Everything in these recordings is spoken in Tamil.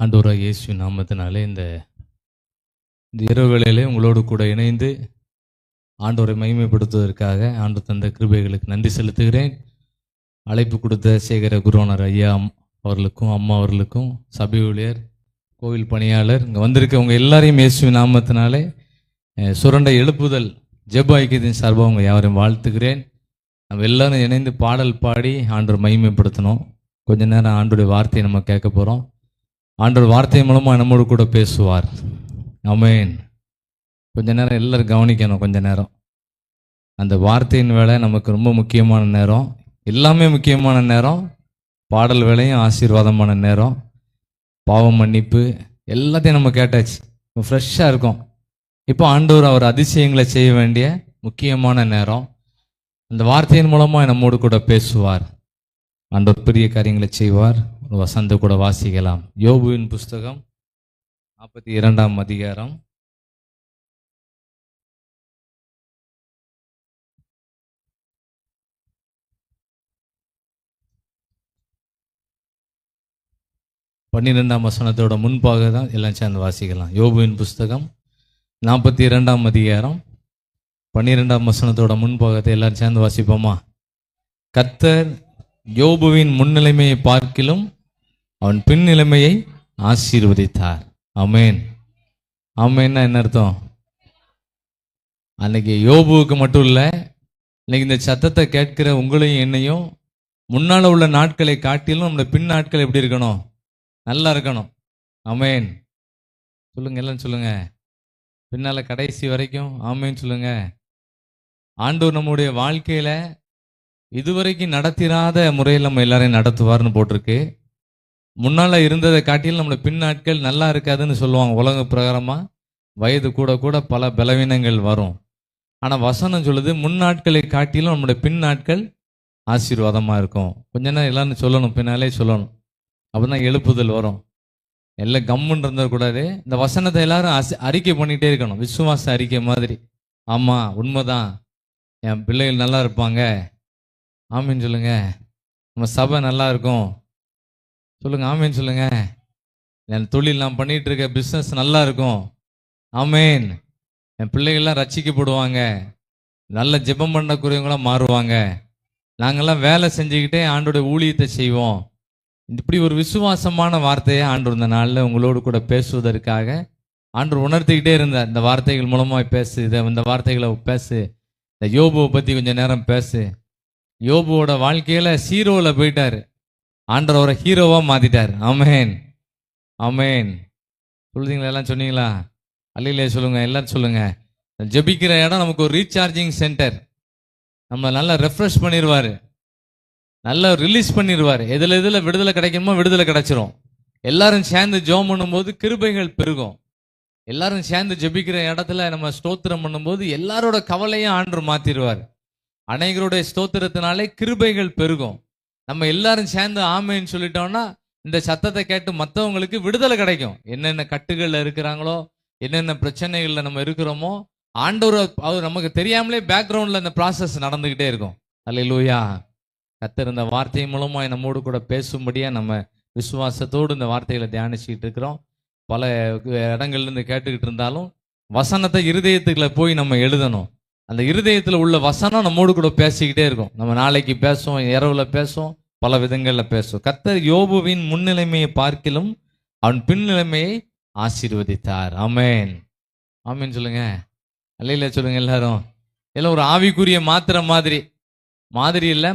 ஆண்டவராகிய இயேசு நாமத்தினாலே இந்த இரவு வேளையிலே உங்களோடு கூட இணைந்து ஆண்டவரை மகிமைப்படுத்துவதற்காக ஆண்டு தந்த கிருபைகளுக்கு நன்றி செலுத்துகிறேன். அழைப்பு கொடுத்த சேகர குருவனர் ஐயா அவர்களுக்கும் அம்மா அவர்களுக்கும் சபை ஊழியர் கோவில் பணியாளர் இங்கே வந்திருக்கவங்க எல்லாரையும் இயேசு நாமத்தினாலே சுரண்டை எழுப்புதல் ஜெப ஐக்கியத்தின் சார்பாக அவங்க யாரையும் வாழ்த்துகிறேன். நம்ம எல்லாரும் இணைந்து பாடல் பாடி ஆண்டவர் மகிமைப்படுத்தணும். கொஞ்ச நேரம் ஆண்டோடைய வார்த்தையை நம்ம கேட்க போகிறோம். ஆண்டவர் வார்த்தை மூலமாக நம்மோடு கூட பேசுவார். ஆமென். கொஞ்ச நேரம் எல்லோரும் கவனிக்கணும். கொஞ்ச நேரம் அந்த வார்த்தையின் வேலை நமக்கு ரொம்ப முக்கியமான நேரம். எல்லாமே முக்கியமான நேரம். பாடல் வேலையும் ஆசீர்வாதமான நேரம். பாவம் மன்னிப்பு எல்லாத்தையும் நம்ம கேட்டாச்சு. இப்போ ஃப்ரெஷ்ஷாக இருக்கும். இப்போ ஆண்டவர் அவர் அதிசயங்களை செய்ய வேண்டிய முக்கியமான நேரம். அந்த வார்த்தையின் மூலமாக நம்மோடு கூட பேசுவார். ஆண்டவர் பெரிய காரியங்களை செய்வார். ஒரு வசந்த கூட வாசிக்கலாம். யோபுவின் புஸ்தகம் 42ஆம் அதிகாரம் 12ஆம் வசனத்தோட முன்பாக தான் எல்லாம் சேர்ந்து வாசிக்கலாம். யோபுவின் புஸ்தகம் 42ஆம் அதிகாரம் 12ஆம் வசனத்தோட முன்பாகத்தை எல்லாரும் சேர்ந்து வாசிப்போமா? கர்த்தர் யோபுவின் முன்னிலைமையை பார்க்கிலும் அவன் பின் நிலைமையை ஆசீர்வதித்தார். ஆமென். ஆமென்னா என்ன அர்த்தம்? அன்னைக்கு யோபுவுக்கு மட்டும் இல்லை, இன்னைக்கு இந்த சத்தத்தை கேட்கிற உங்களையும் என்னையும் முன்னால் உள்ள நாட்களை காட்டிலும் நம்மளோட பின் நாட்கள் எப்படி இருக்கணும்? நல்லா இருக்கணும். ஆமென். சொல்லுங்க, எல்லாம் சொல்லுங்க. பின்னால் கடைசி வரைக்கும் ஆமென் சொல்லுங்க. ஆண்டவர் நம்முடைய வாழ்க்கையில் இதுவரைக்கும் நடத்திராத முறையில் நம்ம எல்லாரையும் நடத்துவார்னு போட்டிருக்கு. முன்னால் இருந்ததை காட்டிலும் நம்மளோட பின் நாட்கள் நல்லா இருக்காதுன்னு சொல்லுவாங்க. உலக பிரகாரமாக வயது கூட கூட பல பலவீனங்கள் வரும். ஆனால் வசனம் சொல்லுது முன்னாட்களை காட்டிலும் நம்மளுடைய பின் நாட்கள் ஆசீர்வாதமாக இருக்கும். கொஞ்ச நேரம் எல்லாரும் சொல்லணும், பின்னாலே சொல்லணும். அப்போ தான் எழுப்புதல் வரும். எல்லாம் கம்முன்னு இருந்தக்கூடாது. இந்த வசனத்தை எல்லாரும் அறிக்கை பண்ணிகிட்டே இருக்கணும். விசுவாச அறிக்கை மாதிரி. ஆமாம், உண்மைதான், என் பிள்ளைகள் நல்லா இருப்பாங்க. ஆமீன் சொல்லுங்க. நம்ம சபை நல்லா இருக்கும் சொல்லுங்க. ஆமீன் சொல்லுங்க. என் தொழில் நான் பண்ணிகிட்டு இருக்க பிஸ்னஸ் நல்லா இருக்கும். ஆமீன். என் பிள்ளைகள்லாம் ரட்சிக்கப்படுவாங்க. நல்ல ஜெபம் பண்ணக்கூடியவங்களாம் மாறுவாங்க. நாங்கள்லாம் வேலை செஞ்சுக்கிட்டே ஆண்டோடைய ஊழியத்தை செய்வோம். இப்படி ஒரு விசுவாசமான வார்த்தையை ஆண்டவர் இந்த நாளில் உங்களோடு கூட பேசுவதற்காக ஆண்டவர் உணர்த்திக்கிட்டே இருந்தார். இந்த வார்த்தைகள் மூலமாக பேசு, இந்த வார்த்தைகளை பேசு. இந்த யோபுவை பற்றி கொஞ்சம் நேரம் பேசு. யோபுவோட வாழ்க்கையில் ஹீரோவில் போயிட்டார். ஆண்டவர் அவரை ஹீரோவாக மாற்றிட்டார். ஆமேன். ஆமேன். சொல்லுறீங்களா? எல்லாம் சொன்னீங்களா? அல்லையிலே சொல்லுங்க. எல்லாரும் சொல்லுங்க. ஜெபிக்கிற இடம் நமக்கு ஒரு ரீசார்ஜிங் சென்டர். நம்ம நல்லா ரெஃப்ரெஷ் பண்ணிடுவார், நல்லா ரிலீஸ் பண்ணிடுவார். எதில் விடுதலை கிடைக்கணுமோ விடுதலை கிடைச்சிரும். எல்லாரும் சேர்ந்து ஜெபம் பண்ணும்போது கிருபைகள் பெருகும். எல்லாரும் சேர்ந்து ஜெபிக்கிற இடத்துல நம்ம ஸ்தோத்திரம் பண்ணும்போது எல்லாரோட கவலையும் ஆண்டவர் மாற்றிடுவார். அநேகருடைய ஸ்தோத்திரத்தினாலே கிருபைகள் பெருகும். நம்ம எல்லாரும் சேர்ந்து ஆமேன்னு சொல்லிட்டோம்னா இந்த சத்தத்தை கேட்டு மற்றவங்களுக்கு விடுதலை கிடைக்கும். என்னென்ன கட்டுகளில் இருக்கிறாங்களோ, என்னென்ன பிரச்சனைகளில் நம்ம இருக்கிறோமோ, ஆண்டவர் அவர் நமக்கு தெரியாமலே பேக்ரவுண்டில் இந்த ப்ராசஸ் நடந்துக்கிட்டே இருக்கும். அல்லேலூயா. கர்த்தர் இந்த வார்த்தை மூலமாக நம்மோடு கூட பேசும்படியாக நம்ம விசுவாசத்தோடு இந்த வார்த்தைகளை தியானிச்சுக்கிட்டு இருக்கிறோம். பல இடங்கள்லேருந்து கேட்டுக்கிட்டு இருந்தாலும் வசனத்தை இருதயத்துக்குள்ள போய் நம்ம எழுதணும். அந்த இருதயத்தில் உள்ள வசனம் நம்மோடு கூட பேசிக்கிட்டே இருக்கும். நம்ம நாளைக்கு பேசுவோம், இரவுல பேசுவோம், பல விதங்களில் பேசுவோம். கர்த்தர் யோபுவின் முன்னிலைமையை பார்க்கிலும் அவன் பின் நிலைமையை ஆசீர்வதித்தார். ஆமேன். ஆமேன் சொல்லுங்க. அல்லையில சொல்லுங்க எல்லாரும். எல்லாம் ஒரு ஆவிக்குரிய மாத்திரை மாதிரி இல்லை,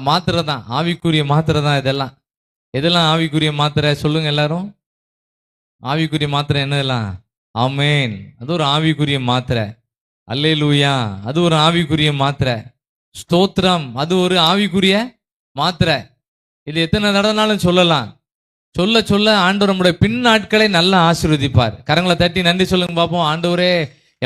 மாத்திரை தான். ஆவிக்குரிய மாத்திரை தான் இதெல்லாம். எதெல்லாம் ஆவிக்குரிய மாத்திரை சொல்லுங்க எல்லாரும். ஆவிக்குரிய மாத்திரை என்னதெல்லாம்? ஆமேன். அது ஒரு ஆவிக்குரிய மாத்திரை. அல்லேலூயா. அது ஒரு ஆவிக்குரிய மாத்திரை. ஸ்தோத்திரம், அது ஒரு ஆவிக்குரிய மாத்திரை. இது எத்தனை தடவைனாலும் சொல்லலாம். சொல்ல சொல்ல ஆண்டவர் நம்முடைய பின் நாட்களை நல்லா ஆசீர்வதிப்பார். கரங்களை தட்டி நன்றி சொல்லுங்க பார்ப்போம். ஆண்டவரே,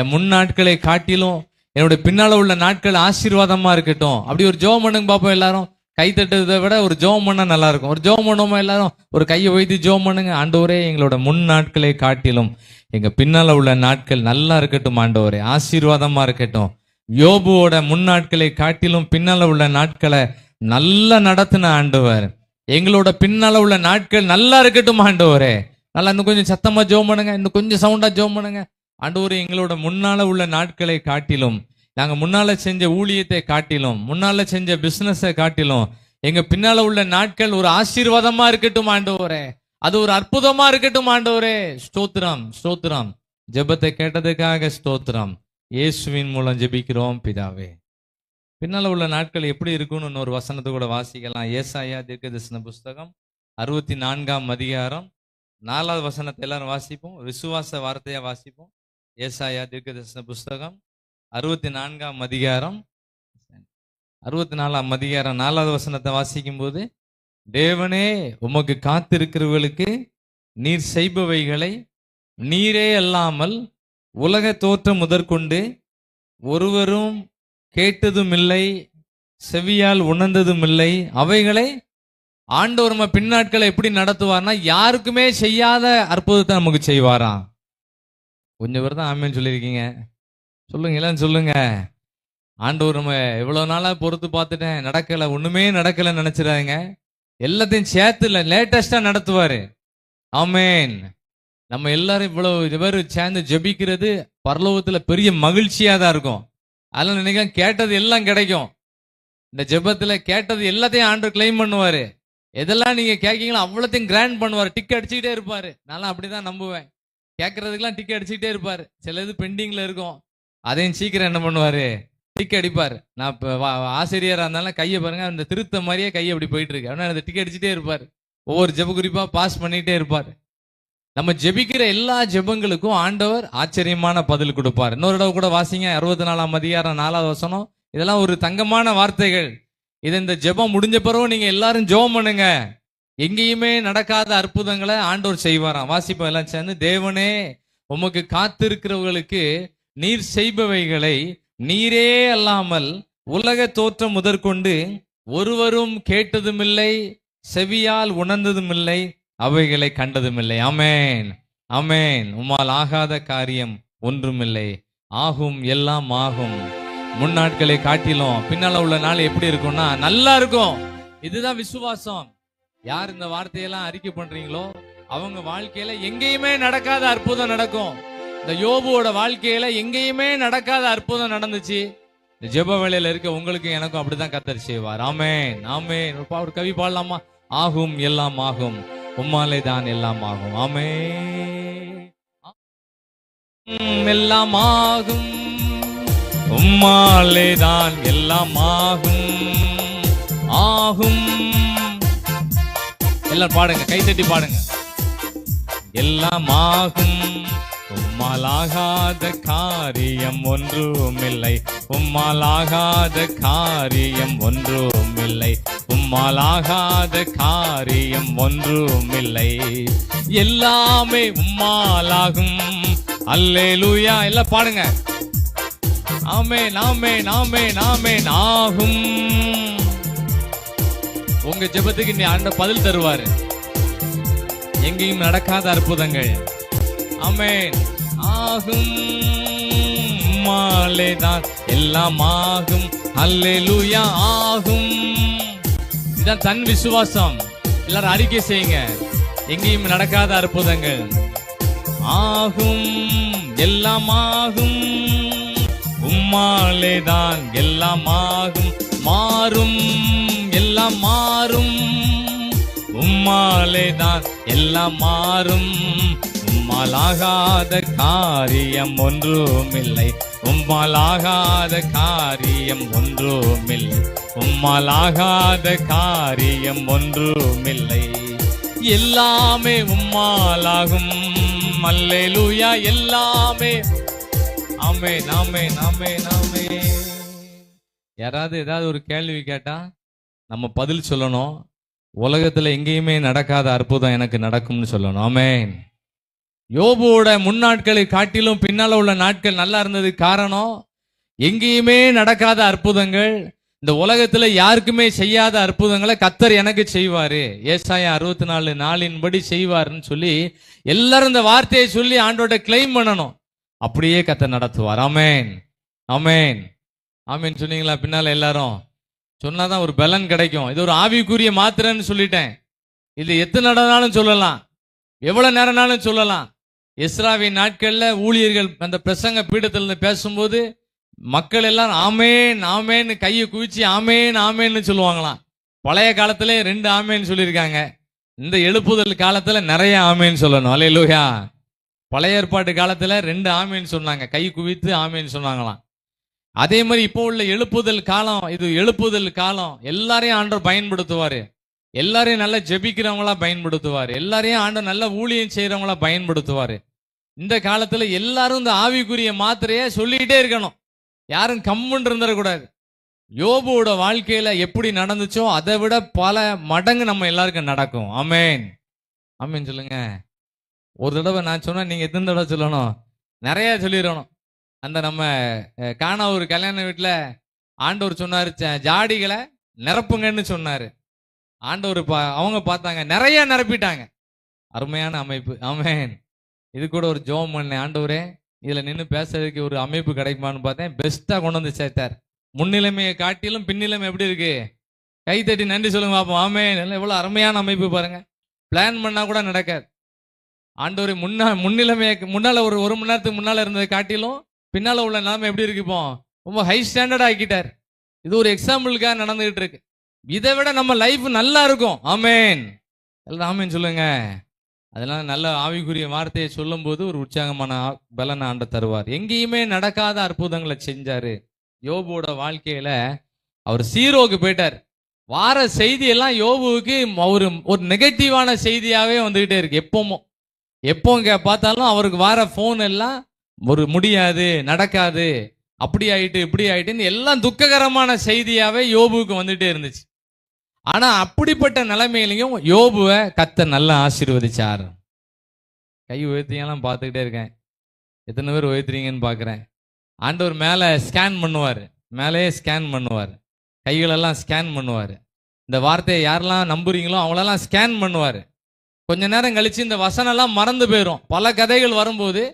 என் முன் நாட்களை காட்டிலும் என்னுடைய பின்னால உள்ள நாட்கள் ஆசீர்வாதமா இருக்கட்டும். அப்படி ஒரு ஜெபம் பண்ணுங்க பார்ப்போம். எல்லாரும் கை தட்டுறதை விட ஒரு ஜெபம் பண்ணா நல்லா இருக்கும். ஒரு ஜெபம் பண்ணுவோமா? எல்லாரும் ஒரு கையை வைத்து ஜெபம் பண்ணுங்க. ஆண்டவரே, எங்களோட முன் நாட்களை காட்டிலும் எங்க பின்னால உள்ள நாட்கள் நல்லா இருக்கட்டும். ஆண்டவரே, ஆசீர்வாதமா இருக்கட்டும். யோபுவோட முன்னாட்களை காட்டிலும் பின்னால உள்ள நாட்களை நல்லா நடத்தின ஆண்டவர், எங்களோட பின்னால உள்ள நாட்கள் நல்லா இருக்கட்டும் ஆண்டவரே. நல்லா இன்னும் கொஞ்சம் சத்தமா ஜெபம் பண்ணுங்க, இன்னும் கொஞ்சம் சவுண்டா ஜெபம் பண்ணுங்க. ஆண்டவரே, எங்களோட முன்னால உள்ள நாட்களை காட்டிலும், நாங்க முன்னால செஞ்ச ஊழியத்தை காட்டிலும், முன்னால செஞ்ச பிசினஸை காட்டிலும் எங்க பின்னால உள்ள நாட்கள் ஒரு ஆசீர்வாதமா இருக்கட்டும் ஆண்டவரே. அது ஒரு அற்புதமா இருக்கட்டும் ஆண்டவரே. ஸ்தோத்திரம், ஸ்தோத்திரம். ஜெபத்தை கேட்டதுக்காக ஸ்தோத்திரம். இயேசுவின் மூலம் ஜெபிக்கிறோம் பிதாவே. பின்னால உள்ள நாட்கள் எப்படி இருக்கும்னு இன்னொரு வசனத்தை கூட வாசிக்கலாம். ஏசாயா தீர்க்கதரிசன புஸ்தகம் 64ஆம் அதிகாரம் 4வது வசனத்தை எல்லாரும் வாசிப்போம். விசுவாச வார்த்தையா வாசிப்போம். ஏசாயா தீர்க்கதரிசன புஸ்தகம் 64ஆம் அதிகாரம் 64ஆம் அதிகாரம் 4வது வசனத்தை வாசிக்கும் போது, தேவனே, உமக்கு காத்திருக்கிறவர்களுக்கு நீர் செய்பவைகளை நீரே அல்லாமல் உலக தோற்றம் முதற்கொண்டு ஒருவரும் கேட்டதும் இல்லை, செவியால் உணர்ந்ததும் இல்லை. அவைகளை ஆண்டவர் நம்ம பின்னாட்களை எப்படி நடத்துவார்னா, யாருக்குமே செய்யாத அற்புதத்தை நமக்கு செய்வாராம். கொஞ்சம் பேர் தான் ஆமேன்னு சொல்லியிருக்கீங்க. சொல்லுங்க, எல்லாம் சொல்லுங்க. ஆண்டவர் நம்ம எவ்வளவு நாளா பொறுத்து பார்த்துட்டேன், நடக்கல, ஒண்ணுமே நடக்கல நினைச்சிடாதீங்க. எல்லாத்தையும் சேர்த்து லேட்டஸ்டா நடத்துவாரு. ஆமேன். நம்ம எல்லாரும் இவ்வளவு பேர் சேர்ந்து ஜெபிக்கிறது பரலோகத்துல பெரிய மகிழ்ச்சியா தான் இருக்கும். அதெல்லாம் நினைக்க கேட்டது எல்லாம் கிடைக்கும். இந்த ஜெபத்துல கேட்டது எல்லாத்தையும் ஆண்டவர் கிளைம் பண்ணுவாரு. எதெல்லாம் நீங்க கேட்கீங்களோ அவ்வளோத்தையும் கிராண்ட் பண்ணுவாரு. டிக் அடிச்சுக்கிட்டே இருப்பாரு. நான் அப்படிதான் நம்புவேன். கேட்கறதுக்கெல்லாம் டிக் அடிச்சுக்கிட்டே இருப்பாரு. சில இது பெண்டிங்ல இருக்கும், அதையும் சீக்கிரம் என்ன பண்ணுவாரு, டிக் அடிப்பாரு. நான் இப்போ ஆசிரியராக இருந்தாலும் கையை பாருங்க, அந்த திருத்த மாதிரியே கையை அப்படி போயிட்டு இருக்கு. அப்படின்னா அந்த டிக் அடிச்சுட்டே இருப்பாரு. ஒவ்வொரு ஜெப குறிப்பா பாஸ் பண்ணிட்டே இருப்பாரு. நம்ம ஜெபிக்கிற எல்லா ஜெபங்களுக்கும் ஆண்டவர் ஆச்சரியமான பதில் கொடுப்பார். இன்னொரு தடவை கூட வாசிங்க, 64ஆம் அதிகாரம் 4வது வசனம். இதெல்லாம் ஒரு தங்கமான வார்த்தைகள். இது இந்த ஜெபம் முடிஞ்ச பிறகு நீங்க எல்லாரும் ஜெபம் பண்ணுங்க. எங்கேயுமே நடக்காத அற்புதங்களை ஆண்டவர் செய்வாராம். வாசிப்போம் எல்லாம் சேர்ந்து. தேவனே, உமக்கு காத்திருக்கிறவர்களுக்கு நீர் செய்பவைகளை நீரே அல்லாமல் உலக தோற்றம் முதற்கொண்டு ஒருவரும் கேட்டதும் இல்லை, செவியால் உணர்ந்ததும் இல்லை, அவைகளை கண்டதும் இல்லை. ஆமேன், ஆமேன். உம்மால் ஆகாத காரியம் ஒன்றுமில்லை. ஆகும், எல்லாம் ஆகும். முன்னாட்களை காட்டிலும் பின்னால உள்ள நாள் எப்படி இருக்கும்னா நல்லா இருக்கும். இதுதான் விசுவாசம். யார் இந்த வார்த்தையெல்லாம் அறிக்கை பண்றீங்களோ அவங்க வாழ்க்கையில எங்கேயுமே நடக்காத அற்புதம் நடக்கும். இந்த யோபுவோட வாழ்க்கையில எங்கேயுமே நடக்காத அற்புதம் நடந்துச்சு. இந்த ஜெப வேளையில இருக்க உங்களுக்கு எனக்கும் அப்படிதான் கர்த்தர் செய்வார். ஆமேன், ஆமேன். ஒரு கவி பாடலாமா? ஆகும், எல்லாம் ஆகும், உம்மாலே தான் எல்லாம் ஆகும். ஆமேன். எல்லாம் ஆகும், உம்மாலே தான் எல்லாம் ஆகும். ஆகும். எல்லாம் பாடுங்க, கைத்தட்டி பாடுங்க. எல்லாம் ஆகும், உம்மால் ஆகாத காரியம் ஒன்றுமில்லை. உம்மால் ஆகாத காரியம் ஒன்றுமில்லை. உம்மால் ஆகாத காரியம் ஒன்றுமில்லை. எல்லாமே உம்மாலாகும். அல்லேலூயா. எல்லாம் பாடுங்க. ஆமென், ஆமென், ஆமென், ஆமென். ஆகும். உங்க ஜெபத்துக்கு நீ ஆண்டவர் பதில் தருவாரு. எங்கேயும் நடக்காத அற்புதங்கள். ஆமென். ஆகும், உம்மாலே தான் எல்லாம் ஆகும். அல்லேலூயா. ஆகும். இதான் தன் விசுவாசம். எல்லாரும் அறிக்கை செய்யுங்க. எங்கேயும் நடக்காத அற்புதங்கள். ஆகும், எல்லாம் ஆகும், உம்மாலே தான் எல்லாம் ஆகும். மாறும், எல்லாம் மாறும், உம்மாலே தான் எல்லாம் மாறும். உம்மால் ஆகாத காரியம் ஒன்றுமில்லை. உம்மால் ஆகாத காரியம் ஒன்றுமில்லை. உம்மால் ஆகாத காரியம் ஒன்றுமில்லை. எல்லாமே உம்மாலாகும். அல்லேலூயா. எல்லாமே. ஆமென், ஆமென், ஆமென், ஆமென். யாராவது ஏதாவது ஒரு கேள்வி கேட்டா நம்ம பதில் சொல்லணும். உலகத்துல எங்கேயுமே நடக்காத அற்புதம் எனக்கு நடக்கும்னு சொல்லணும். ஆமென். யோபுவோட முன்னாட்களை காட்டிலும் பின்னால உள்ள நாட்கள் நல்லா இருந்தது. காரணம், எங்கேயுமே நடக்காத அற்புதங்கள், இந்த உலகத்துல யாருக்குமே செய்யாத அற்புதங்களை கர்த்தர் எனக்கு செய்வாரு. ஏசாயா 64:4 செய்வாருன்னு சொல்லி எல்லாரும் இந்த வார்த்தையை சொல்லி ஆண்டோட கிளைம் பண்ணணும். அப்படியே கர்த்தர் நடத்துவார். ஆமென், ஆமென், ஆமென். சொன்னீங்களா? பின்னால எல்லாரும் சொன்னாதான் ஒரு பலன் கிடைக்கும். இது ஒரு ஆவிக்குரிய மாத்திரைன்னு சொல்லிட்டேன். இது எத்தனை நடந்தாலும் சொல்லலாம். எவ்வளவு நேரம்னாலும் சொல்லலாம். எஸ்ராவின் நாட்கள்ல ஊழியர்கள் அந்த பிரசங்க பீடத்திலிருந்து பேசும்போது மக்கள் எல்லாம் ஆமேன் ஆமேன்னு கையை குவிச்சு ஆமேன் ஆமேன்னு சொல்லுவாங்களாம். பழைய காலத்துல 2 ஆமேன்னு சொல்லியிருக்காங்க. இந்த எழுப்புதல் காலத்துல நிறைய ஆமேன்னு சொல்லணும். அல்லேலூயா. பழைய ஏற்பாட்டு காலத்துல 2 ஆமேன்னு சொன்னாங்க, கை குவித்து ஆமேன்னு சொன்னாங்களாம். அதே மாதிரி இப்போ உள்ள எழுப்புதல் காலம், இது எழுப்புதல் காலம். எல்லாரையும் ஆண்டவர் பயன்படுத்துவாரு. எல்லாரையும் நல்லா ஜெபிக்கிறவங்களா பயன்படுத்துவாரு. எல்லாரையும் ஆண்டவர் நல்ல ஊழியம் செய்யறவங்களா பயன்படுத்துவாரு. இந்த காலத்துல எல்லாரும் இந்த ஆவிக்குரிய மாத்திரைய சொல்லிக்கிட்டே இருக்கணும். யாரும் கம்முன்னு இருந்துடக்கூடாது. யோபுவோட வாழ்க்கையில எப்படி நடந்துச்சோ அதை விட பல மடங்கு நம்ம எல்லாருக்கும் நடக்கும். ஆமேன் ஆமேன் சொல்லுங்க. ஒரு தடவை நான் சொன்னா நீங்க எத்தனை தடவை சொல்லணும்? நிறைய சொல்லிடணும். அந்த நம்ம காணா ஒரு கல்யாண வீட்டுல ஆண்டவர் சொன்னாரு, ஜாடிகளை நிரப்புங்கன்னு சொன்னாரு. ஆண்டவர் அவங்க பார்த்தாங்க, நிறைய நிரப்பிட்டாங்க. அருமையான அமைப்பு. ஆமேன். இது கூட ஒரு ஜோம் பண்ணேன், ஆண்டவரே இதுல நின்று பேசுறதுக்கு ஒரு அமைப்பு கிடைக்குமான்னு பார்த்தேன். பெஸ்டா கொண்டு வந்து சேர்த்தார். முன்னிலைமையை காட்டிலும் பின்னிலைமை எப்படி இருக்கு? கை தட்டி நன்றி சொல்லுங்க பாப்போம். ஆமேன். எவ்வளவு அருமையான அமைப்பு பாருங்க. பிளான் பண்ணா கூட நடக்காது. ஆண்டவர் முன்னிலைமையை முன்னால ஒரு மணி நேரத்துக்கு முன்னால இருந்ததை காட்டிலும் பின்னால உள்ள நிலைமை எப்படி இருக்கு? இப்போ ரொம்ப ஹை ஸ்டாண்டர்ட் ஆக்கிட்டார். இது ஒரு எக்ஸாம்பிளுக்காக நடந்துகிட்டு இருக்கு. இதை விட நம்ம லைஃப் நல்லா இருக்கும். ஆமேன். எல்லாம் ஆமேன் சொல்லுங்க. அதனால நல்ல ஆவிக்குரிய வார்த்தையை சொல்லும் போது ஒரு உற்சாகமான பலனை ஆண்டு தருவார். எங்கேயுமே நடக்காத அற்புதங்களை செஞ்சாரு. யோபுவோட வாழ்க்கையில அவர் சீரோக்கு போயிட்டார். வார செய்தி எல்லாம் யோபுவுக்கு ஒரு நெகட்டிவான செய்தியாவே வந்துகிட்டே இருக்கு. எப்போ பார்த்தாலும் அவருக்கு வார போன் எல்லாம் ஒரு முடியாது, நடக்காது, அப்படி ஆயிட்டு இப்படி ஆயிட்டுன்னு எல்லாம் துக்ககரமான செய்தியாவே யோபுவுக்கு வந்துட்டே இருந்துச்சு. ஆனா அப்படிப்பட்ட நிலைமையிலையும் யோபுவை கர்த்தர் நல்லா ஆசீர்வதிச்சார். கை உயர்த்தியெல்லாம் பார்த்துக்கிட்டே இருக்கேன். எத்தனை பேர் உயர்த்துறீங்கன்னு பார்க்குறேன். ஆண்டவர் மேலே ஸ்கேன் பண்ணுவார், மேலேயே ஸ்கேன் பண்ணுவார், கைகளெல்லாம் ஸ்கேன் பண்ணுவார். இந்த வார்த்தையை யாரெல்லாம் நம்புறீங்களோ அவங்களெல்லாம் ஸ்கேன் பண்ணுவார். கொஞ்ச நேரம் கழிச்சு இந்த வசனம்லாம் மறந்து போயிடும். பல கதைகள் வரும்போது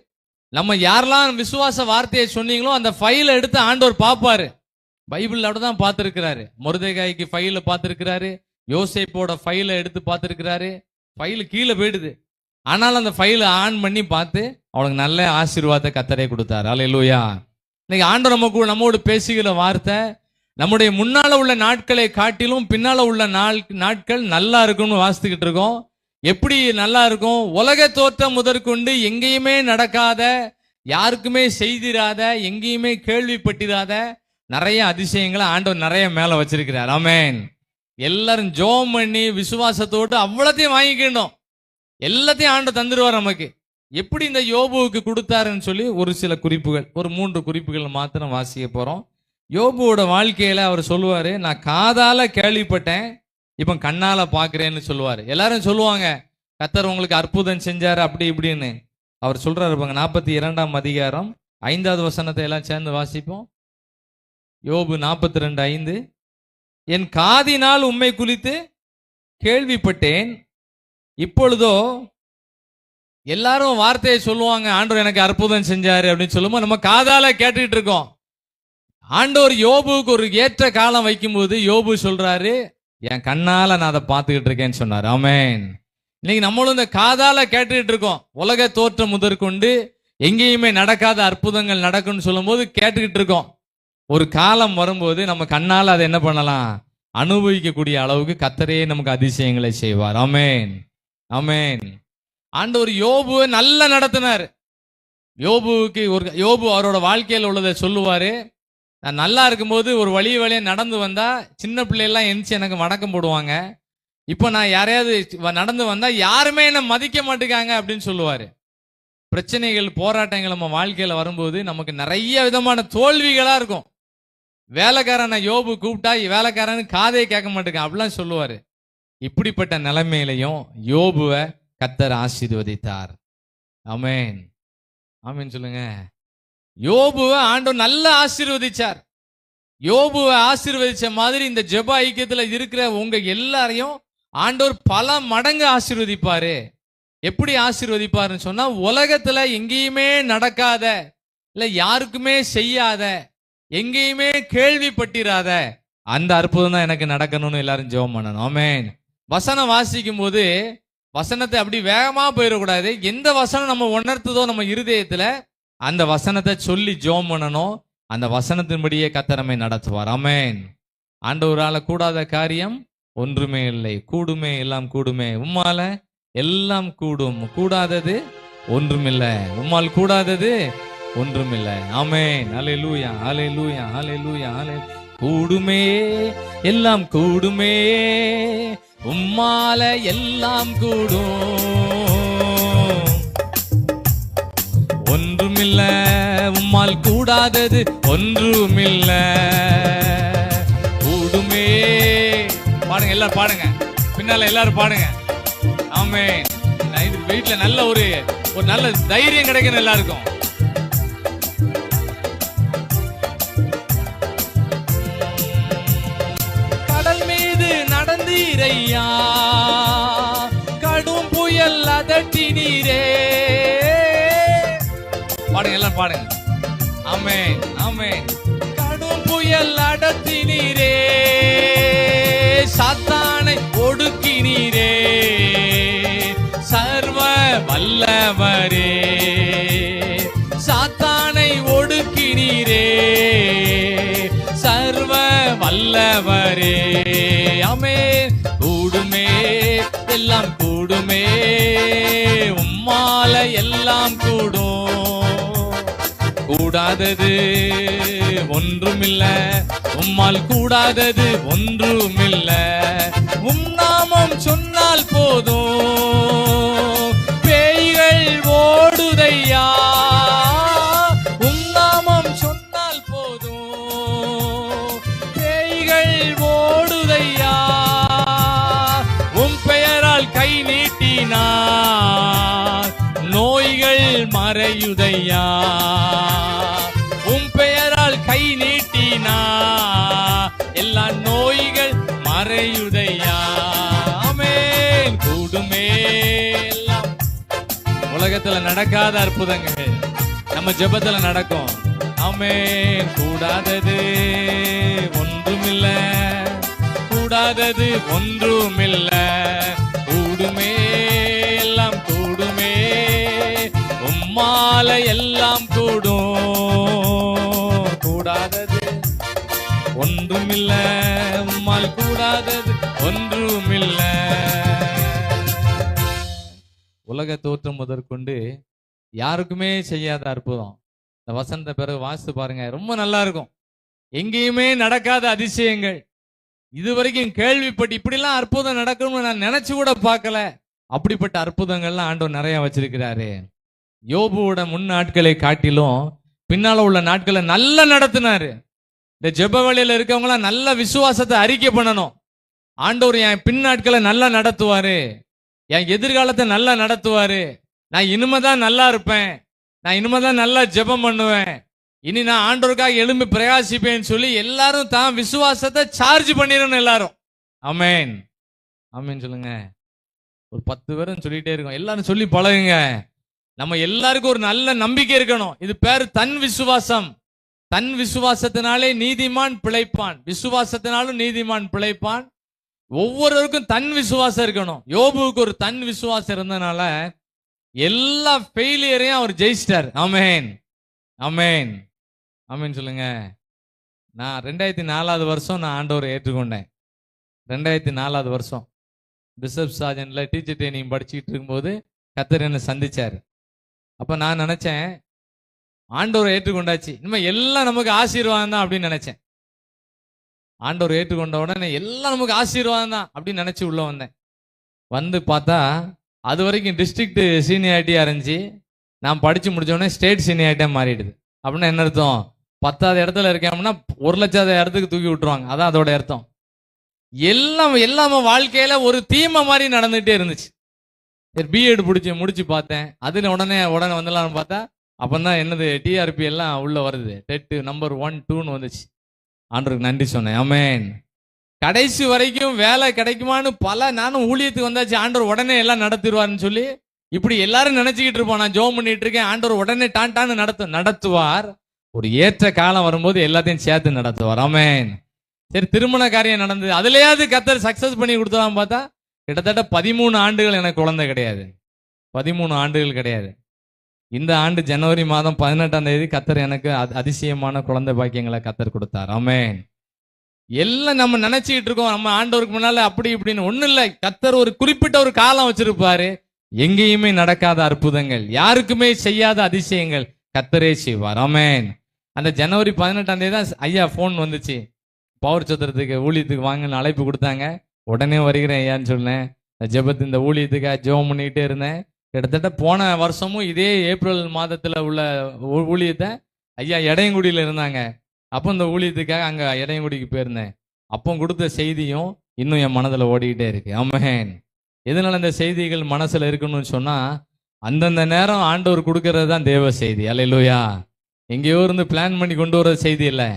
நம்ம யாரெல்லாம் விசுவாச வார்த்தையை சொன்னீங்களோ அந்த ஃபைலை எடுத்து ஆண்டவர் பார்ப்பாரு. பைபிள் அப்படிதான் பார்த்துருக்கிறாரு. மொர்தெகாய்க்கு ஃபைல பார்த்துருக்கிறாரு, யோசேப்போட ஃபைலை எடுத்து பார்த்துருக்கிறாரு. ஃபைலு கீழே போயிடுது, ஆனாலும் அந்த ஃபைலை ஆன் பண்ணி பார்த்து அவனுக்கு நல்ல ஆசீர்வாதத்தை கர்த்தரே கொடுத்தாரு. அல்லேலூயா. இன்னைக்கு ஆண்டவர் நம்மோடு பேசுகிற வார்த்தை, நம்முடைய முன்னால உள்ள நாட்களை காட்டிலும் பின்னால உள்ள நாட்கள் நல்லா இருக்கும்னு வாசித்துக்கிட்டு இருக்கோம். எப்படி நல்லா இருக்கும்? உலக தோற்றம் முதற்கொண்டு எங்கேயுமே நடக்காத, யாருக்குமே செய்திராத, எங்கேயுமே கேள்விப்பட்டிராத நிறைய அதிசயங்களை ஆண்டவர் நிறைய மேல வச்சிருக்கிறார். ஆமேன். எல்லாரும் ஜோம் பண்ணி விசுவாசத்தோடு அவ்வளத்தையும் வாங்கிக்கணும். எல்லாத்தையும் ஆண்டவர் தந்துருவார் நமக்கு. எப்படி இந்த யோபுவுக்கு கொடுத்தாருன்னு சொல்லி ஒரு சில குறிப்புகள், ஒரு 3 குறிப்புகள் மாத்திரம் வாசிக்க போறோம். யோபுவோட வாழ்க்கையில அவர் சொல்லுவாரு, நான் காதால கேள்விப்பட்டேன், இப்ப கண்ணால பாக்குறேன்னு சொல்லுவாரு. எல்லாரும் சொல்லுவாங்க கர்த்தர் உங்களுக்கு அற்புதம் செஞ்சாரு அப்படி இப்படின்னு. அவர் சொல்றாரு பாருங்க, 42ஆம் அதிகாரம் 5வது வசனத்தை எல்லாம் சேர்ந்து வாசிப்போம். யோபு 42:5. என் காதினால் உம்மை குறித்து கேள்விப்பட்டேன், இப்பொழுதோ எல்லாரும் வார்த்தையை சொல்லுவாங்க ஆண்டவர் எனக்கு அற்புதம் செஞ்சாரு அப்படின்னு சொல்லும்போது நம்ம காதால கேட்டுட்டு இருக்கோம். ஆண்டவர் யோபுவுக்கு ஒரு ஏற்ற காலம் வைக்கும்போது யோபு சொல்றாரு, என் கண்ணால நான் அதை பார்த்துக்கிட்டு இருக்கேன்னு சொன்னார். ஆமேன். இன்னைக்கு நம்மளும் இந்த காதால கேட்டுக்கிட்டு இருக்கோம். உலக தோற்றம் முதற்கொண்டு எங்கேயுமே நடக்காத அற்புதங்கள் நடக்கும்னு சொல்லும் போது கேட்டுக்கிட்டு இருக்கோம். ஒரு காலம் வரும்போது நம்ம கண்ணால அதை என்ன பண்ணலாம், அனுபவிக்கக்கூடிய அளவுக்கு கர்த்தரே நமக்கு அதிசயங்களை செய்வார். ஆமேன் ஆமேன். ஆண்டவர் யோபுவை நல்லா நடத்தினார். யோபு அவரோட வாழ்க்கையில் உள்ளதை சொல்லுவாரு. நான் நல்லா இருக்கும்போது ஒரு வழியா நடந்து வந்தா சின்ன பிள்ளையெல்லாம் எந்திச்சு எனக்கு வணக்கம் போடுவாங்க. இப்போ நான் யாரையாவது நடந்து வந்தா யாருமே என்ன மதிக்க மாட்டேங்காங்க அப்படின்னு சொல்லுவாரு. பிரச்சனைகள், போராட்டங்கள் நம்ம வாழ்க்கையில வரும்போது நமக்கு நிறைய விதமான தோல்விகளா இருக்கும். வேலைக்காரனை யோபு கூப்பிட்டா வேலைக்காரனு காதே கேட்க மாட்டேங்க அப்படிலாம் சொல்லுவாரு. இப்படிப்பட்ட நிலைமையிலையும் யோபுவை கர்த்தர் ஆசீர்வதித்தார். ஆமேன் ஆமேன் சொல்லுங்க. யோபுவை ஆண்டவர் நல்லா ஆசீர்வதிச்சார். யோபுவை ஆசீர்வதிச்ச மாதிரி இந்த ஜெப ஐக்கியத்துல இருக்கிற உங்க எல்லாரையும் ஆண்டவர் பல மடங்கு ஆசீர்வதிப்பாரு. எப்படி ஆசீர்வதிப்பாருன்னு சொன்னா, உலகத்துல எங்கேயுமே நடக்காத, இல்ல யாருக்குமே செய்யாத, எங்கேயுமே கேள்விப்பட்டிராத அந்த அற்புதம் தான் எனக்கு நடக்கணும்னு எல்லாரும் ஜெபம் பண்ணணும். ஆமேன். வசனம் வாசிக்கும் போது வசனத்தை அப்படி வேகமா போயிடக்கூடாது. எந்த வசனம் நம்ம உணர்த்துதோ நம்ம இருதயத்துல அந்த வசனத்தை சொல்லி ஜெபம் பண்ணணும். அந்த வசனத்தின்படியே கர்த்தர் நம்மை நடத்துவார். ஆமென். ஆண்டவரால கூடாத காரியம் ஒன்றுமே இல்லை. கூடுமே, எல்லாம் கூடுமே. உம்மால எல்லாம் கூடும். கூடாதது ஒன்றுமில்லை. உம்மால் கூடாதது ஒன்றுமில்லை. ஆமென். ஹல்லேலூயா, ஹல்லேலூயா, ஹல்லேலூயா, ஹல்லேலூயா. கூடுமே, எல்லாம் கூடுமே. உம்மால எல்லாம் கூடும். ஒன்றுமில்ல, உம்மால் கூடாதது ஒன்றுமில்ல. கூடுமே. பாடுங்க, எல்லாரும் பாடுங்க. பின்னால எல்லாரும் பாடுங்க. ஆமென். வீட்டுல நல்ல ஒரு நல்ல தைரியம் கிடைக்கணும் எல்லாருக்கும். கடல் மீது நடந்தீரையா, கடும் புயல் அதட்டினீரே. பாடுங்க, எல்லாம் பாடுங்க. ஆமென், ஆமென். கடும் புயல் அடத்தினீரே, சாத்தானை ஒடுக்கினீரே. சர்வ வல்லவரே, சாத்தானை ஒடுக்கினீரே. சர்வ வல்லவரே. ஆமென். கூடுமே, எல்லாம் கூடுமே. உம்மால எல்லாம் கூடும். கூடாதது ஒன்றுமில்ல. உம்மால் கூடாதது ஒன்றுமில்ல. உம் நாமம் சொன்னால் போதும், பேய்கள் ஓடுதையா. உம் நாமம் சொன்னால் போதும், பேய்கள் ஓடுதையா. உம் பெயரால் கை நீட்டினார், நோய்கள் மறையுதையா. உம் பெயரால் கை நீட்டினார், எல்லா நோய்கள் மறையுதையா. ஆமென். கூடுமே, எல்லாம். உலகத்துல நடக்காத அற்புதங்கள் நம்ம ஜெபத்துல நடக்கும். ஆமென். கூடாதது ஒன்றுமில்ல. கூடாதது ஒன்றுமில்ல. கூடுமே, எல்லாம் கூடுமே. உம்மால எல்லாம் கூடும். கூடாதது ஒன்றுமில்ல. உம்மால் கூடாதது ஒன்றுமில்ல. உலக தோற்றம் முதற்கொண்டு யாருக்குமே செய்யாத அற்புதம். இந்த வசனத்தை பிறகு வாசித்து பாருங்க, ரொம்ப நல்லா இருக்கும். எங்கேயுமே நடக்காத அதிசயங்கள், இதுவரைக்கும் கேள்விப்பட்டு இப்படிலாம் அற்புதம் நடக்கணும்னு நான் நினைச்சு கூட பார்க்கல. அப்படிப்பட்ட அற்புதங்கள்லாம் ஆண்டவர் நிறைய வச்சிருக்கிறாரு. யோபுவோட முன் நாட்களை காட்டிலும் பின்னால உள்ள நாட்களை நல்லா நடத்தினாரு. இந்த ஜெப வழியில இருக்கவங்களாம் நல்ல விசுவாசத்தை அறிக்கை பண்ணணும். ஆண்டவர் என் பின் நாட்களை நல்லா நடத்துவாரு, என் எதிர்காலத்தை நல்லா நடத்துவாரு. நான் இனிமேதான் நல்லா இருப்பேன், நான் இனிமேதான் நல்லா ஜெபம் பண்ணுவேன், இனி நான் ஆண்டவருக்காக எழும்பி பிரகாசிப்பேன்னு சொல்லி எல்லாரும் தான் விசுவாசத்தை சார்ஜ் பண்ணிடணும் எல்லாரும். ஆமென், ஆமென் சொல்லுங்க. ஒரு 10 பேரும் சொல்லிட்டே இருக்கோம். எல்லாரும் சொல்லி பழகுங்க. நம்ம எல்லாருக்கும் ஒரு நல்ல நம்பிக்கை இருக்கணும். இது பேரு தன் விசுவாசம். தன் விசுவாசத்தினாலே நீதிமான் பிழைப்பான், விசுவாசத்தினாலும் நீதிமான் பிழைப்பான். ஒவ்வொருவருக்கும் தன் விசுவாசம் இருக்கணும். யோபுவுக்கு ஒரு தன் விசுவாசம் இருந்தனால எல்லா ஃபெயிலியரையும் அவர் ஜெயிச்சிட்டார். ஆமென், ஆமென், ஆமென் சொல்லுங்க. நான் 2004 வருஷம் நான் ஆண்டவரை ஏற்றுக்கொண்டேன். 2004 வருஷம் பிஷப் சார்ஜன்ல டீச்சர் ட்ரைனிங் படிச்சுக்கிட்டு இருக்கும்போது கர்த்தர் என்னை சந்திச்சாரு. அப்ப நான் நினைச்சேன், ஆண்டவரை ஏற்றுக்கொண்டாச்சு, இனிமே எல்லாம் நமக்கு ஆசீர்வாதம் தான் அப்படின்னு நினைச்சேன். ஆண்டவர் ஏற்றுக்கொண்ட உடனே எல்லாம் நமக்கு ஆசீர்வாதம் தான் அப்படின்னு நினைச்சு உள்ள வந்தேன். வந்து பார்த்தா அது வரைக்கும் டிஸ்ட்ரிக்ட் சீனியாரிட்டியா இருந்துச்சு. நான் படிச்சு முடிச்ச உடனே ஸ்டேட் சீனியாரிட்டியா மாறிடுது. அப்படின்னா என்ன அர்த்தம்? 10வது இடத்துல இருக்கேன்னா 1,00,000 இடத்துக்கு தூக்கி விட்டுருவாங்க. அதான் அதோட அர்த்தம். எல்லாம் வாழ்க்கையில ஒரு தீமை மாதிரி நடந்துகிட்டே இருந்துச்சு. பிஎட் முடிச்சு பார்த்தேன். அதுல உடனே வந்துடலாம்னு பார்த்தா அப்பந்தான் என்னது டிஆர்பி எல்லாம் உள்ள வருது. டெட் நம்பர் 1, 2ன்னு வந்துச்சு. ஆண்டவருக்கு நன்றி சொன்னேன். ஆமென். கடைசி வரைக்கும் வேலை கிடைக்குமான்னு நானும் ஊழியத்துக்கு வந்தாச்சு. ஆண்டவர் உடனே எல்லாம் நடத்திடுவார்னு சொல்லி இப்படி எல்லாரும் நினைச்சுக்கிட்டு இருப்போம். நான் ஜெபம் பண்ணிட்டு இருக்கேன், ஆண்டவர் உடனே டான்னு நடத்துவார். ஒரு ஏற்ற காலம் வரும்போது எல்லாத்தையும் சேர்த்து நடத்துவார். ஆமென். சரி, திருமண காரியம் நடந்தது, அதுலயாவது கர்த்தர் சக்சஸ் பண்ணி கொடுத்தலாம் பார்த்தா கிட்டத்தட்ட 13 ஆண்டுகள் எனக்கு குழந்தை கிடையாது. 13 ஆண்டுகள் கிடையாது. இந்த ஆண்டு ஜனவரி மாதம் 18ஆம் தேதி கர்த்தர் எனக்கு அதிசயமான குழந்தை பாக்கியங்களை கர்த்தர் கொடுத்தார். ஆமென். எல்லாம் நம்ம நினைச்சுக்கிட்டு இருக்கோம் நம்ம ஆண்டவருக்கு முன்னால அப்படி இப்படின்னு. ஒண்ணு இல்லை, கர்த்தர் ஒரு குறிப்பிட்ட ஒரு காலம் வச்சிருப்பாரு. எங்கேயுமே நடக்காத அற்புதங்கள், யாருக்குமே செய்யாத அதிசயங்கள் கர்த்தரே செய்வார். ஆமென். அந்த ஜனவரி 18ஆம் தேதி தான் ஐயா ஃபோன் வந்துச்சு. பவர் சத்திரத்துக்கு ஊழியத்துக்கு வாங்கன்னு அழைப்பு கொடுத்தாங்க. உடனே வருகிறேன் ஐயான்னு சொன்னேன். ஜெபத்து இந்த ஊழியத்துக்காக ஜெபம் பண்ணிக்கிட்டே இருந்தேன். கிட்டத்தட்ட போன வருஷமும் இதே ஏப்ரல் மாதத்துல உள்ள ஊழியத்தை ஐயா எடையங்குடியில இருந்தாங்க. அப்போ இந்த ஊழியத்துக்காக அங்க எடையங்குடிக்கு போயிருந்தேன். அப்போ கொடுத்த செய்தியும் இன்னும் என் மனதில் ஓடிக்கிட்டே இருக்கு. ஆமென். எதனால இந்த செய்திகள் மனசுல இருக்குன்னு சொன்னா, அந்தந்த நேரம் ஆண்டவர் கொடுக்கறது தான் தேவ செய்தி. அல்லேலூயா. எங்கேயோ இருந்து பிளான் பண்ணி கொண்டு வர செய்தி இல்லை.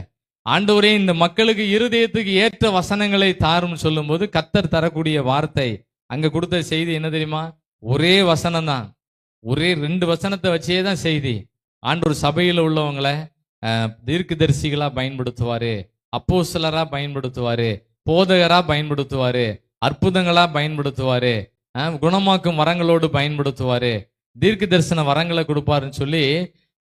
ஆண்டவரே இந்த மக்களுக்கு இருதயத்துக்கு ஏற்ற வசனங்களை தாரும் சொல்லும் போது கர்த்தர் தரக்கூடிய வார்த்தை. அங்க கொடுத்த செய்தி என்ன தெரியுமா? ஒரே வசனம் தான். ஒரே 2 வசனத்தை வச்சே தான் செய்தி. ஆண்டவர் சபையில் உள்ளவங்களை தீர்க்கதரிசிகளா பயன்படுத்துவாரு, அப்போஸ்தலரா பயன்படுத்துவாரு, போதகரா பயன்படுத்துவாரு, அற்புதங்களா பயன்படுத்துவாரு, குணமாக்கும் வரங்களோடு பயன்படுத்துவாரு, தீர்க்க தரிசன வரங்களை கொடுப்பாருன்னு சொல்லி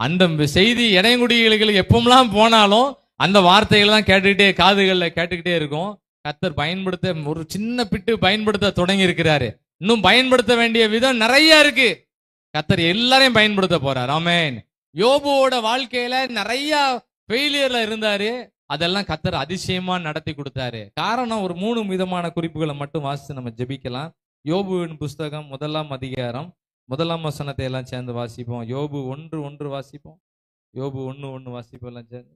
அந்த செய்தி இடையங்குடிகளுக்கு எப்பமெல்லாம் போனாலும் அந்த வார்த்தைகளை தான் கேட்டுக்கிட்டே காதுகளில் கேட்டுக்கிட்டே இருக்கும். கர்த்தர் பயன்படுத்த ஒரு சின்ன பிட்டு பயன்படுத்த தொடங்கி இருக்கிறாரு. இன்னும் பயன்படுத்த வேண்டிய விதம் நிறைய இருக்கு. கர்த்தர் எல்லாரையும் பயன்படுத்த போறார். ஆமென். யோபுவோட வாழ்க்கையில நிறைய ஃபெயிலியர்ல இருந்தாரு. அதெல்லாம் கர்த்தர் அதிசயமா நடத்தி கொடுத்தாரு. காரணம் ஒரு 3 விதமான குறிப்புகளை மட்டும் வாசித்து நம்ம ஜெபிக்கலாம். யோபுவின் புஸ்தகம் 1ஆம் அதிகாரம் 1ஆம் வசனத்தை எல்லாம் சேர்ந்து வாசிப்போம். யோபு 1:1 வாசிப்போம். யோபு 1:1 வாசிப்போம் எல்லாம் சேர்ந்து.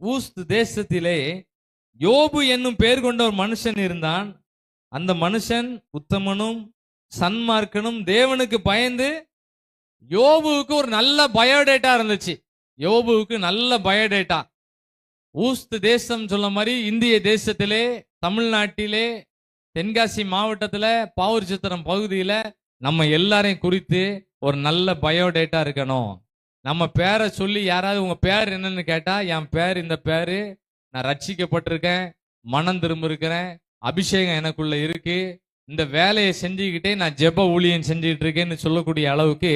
ஊஸ் தேசத்திலே யோபு என்னும் பெயர் கொண்ட ஒரு மனுஷன் இருந்தான். அந்த மனுஷன் உத்தமனும் சன்மார்க்கனும் தேவனுக்கு பயந்து. யோபுவுக்கு ஒரு நல்ல பயோடேட்டா இருந்துச்சு. யோபுவுக்கு நல்ல பயோடேட்டா. ஊஸ்து தேசம் சொல்ல மாதிரி இந்திய தேசத்திலே, தமிழ்நாட்டிலே, தென்காசி மாவட்டத்துல, பாவூர் சித்திரம் பகுதியில நம்ம எல்லாரையும் குறித்து ஒரு நல்ல பயோடேட்டா இருக்கணும். நம்ம பேரை சொல்லி யாராவது உங்க பேர் என்னன்னு கேட்டா, என் பேர் இந்த பேரு, நான் ரட்சிக்கப்பட்டிருக்கேன், மனம் திரும்ப இருக்கிறேன், அபிஷேகம் எனக்குள்ள இருக்கு, இந்த வேலையை செஞ்சுக்கிட்டே நான் ஜெப ஊழியம் செஞ்சுக்கிட்டு இருக்கேன்னு சொல்லக்கூடிய அளவுக்கு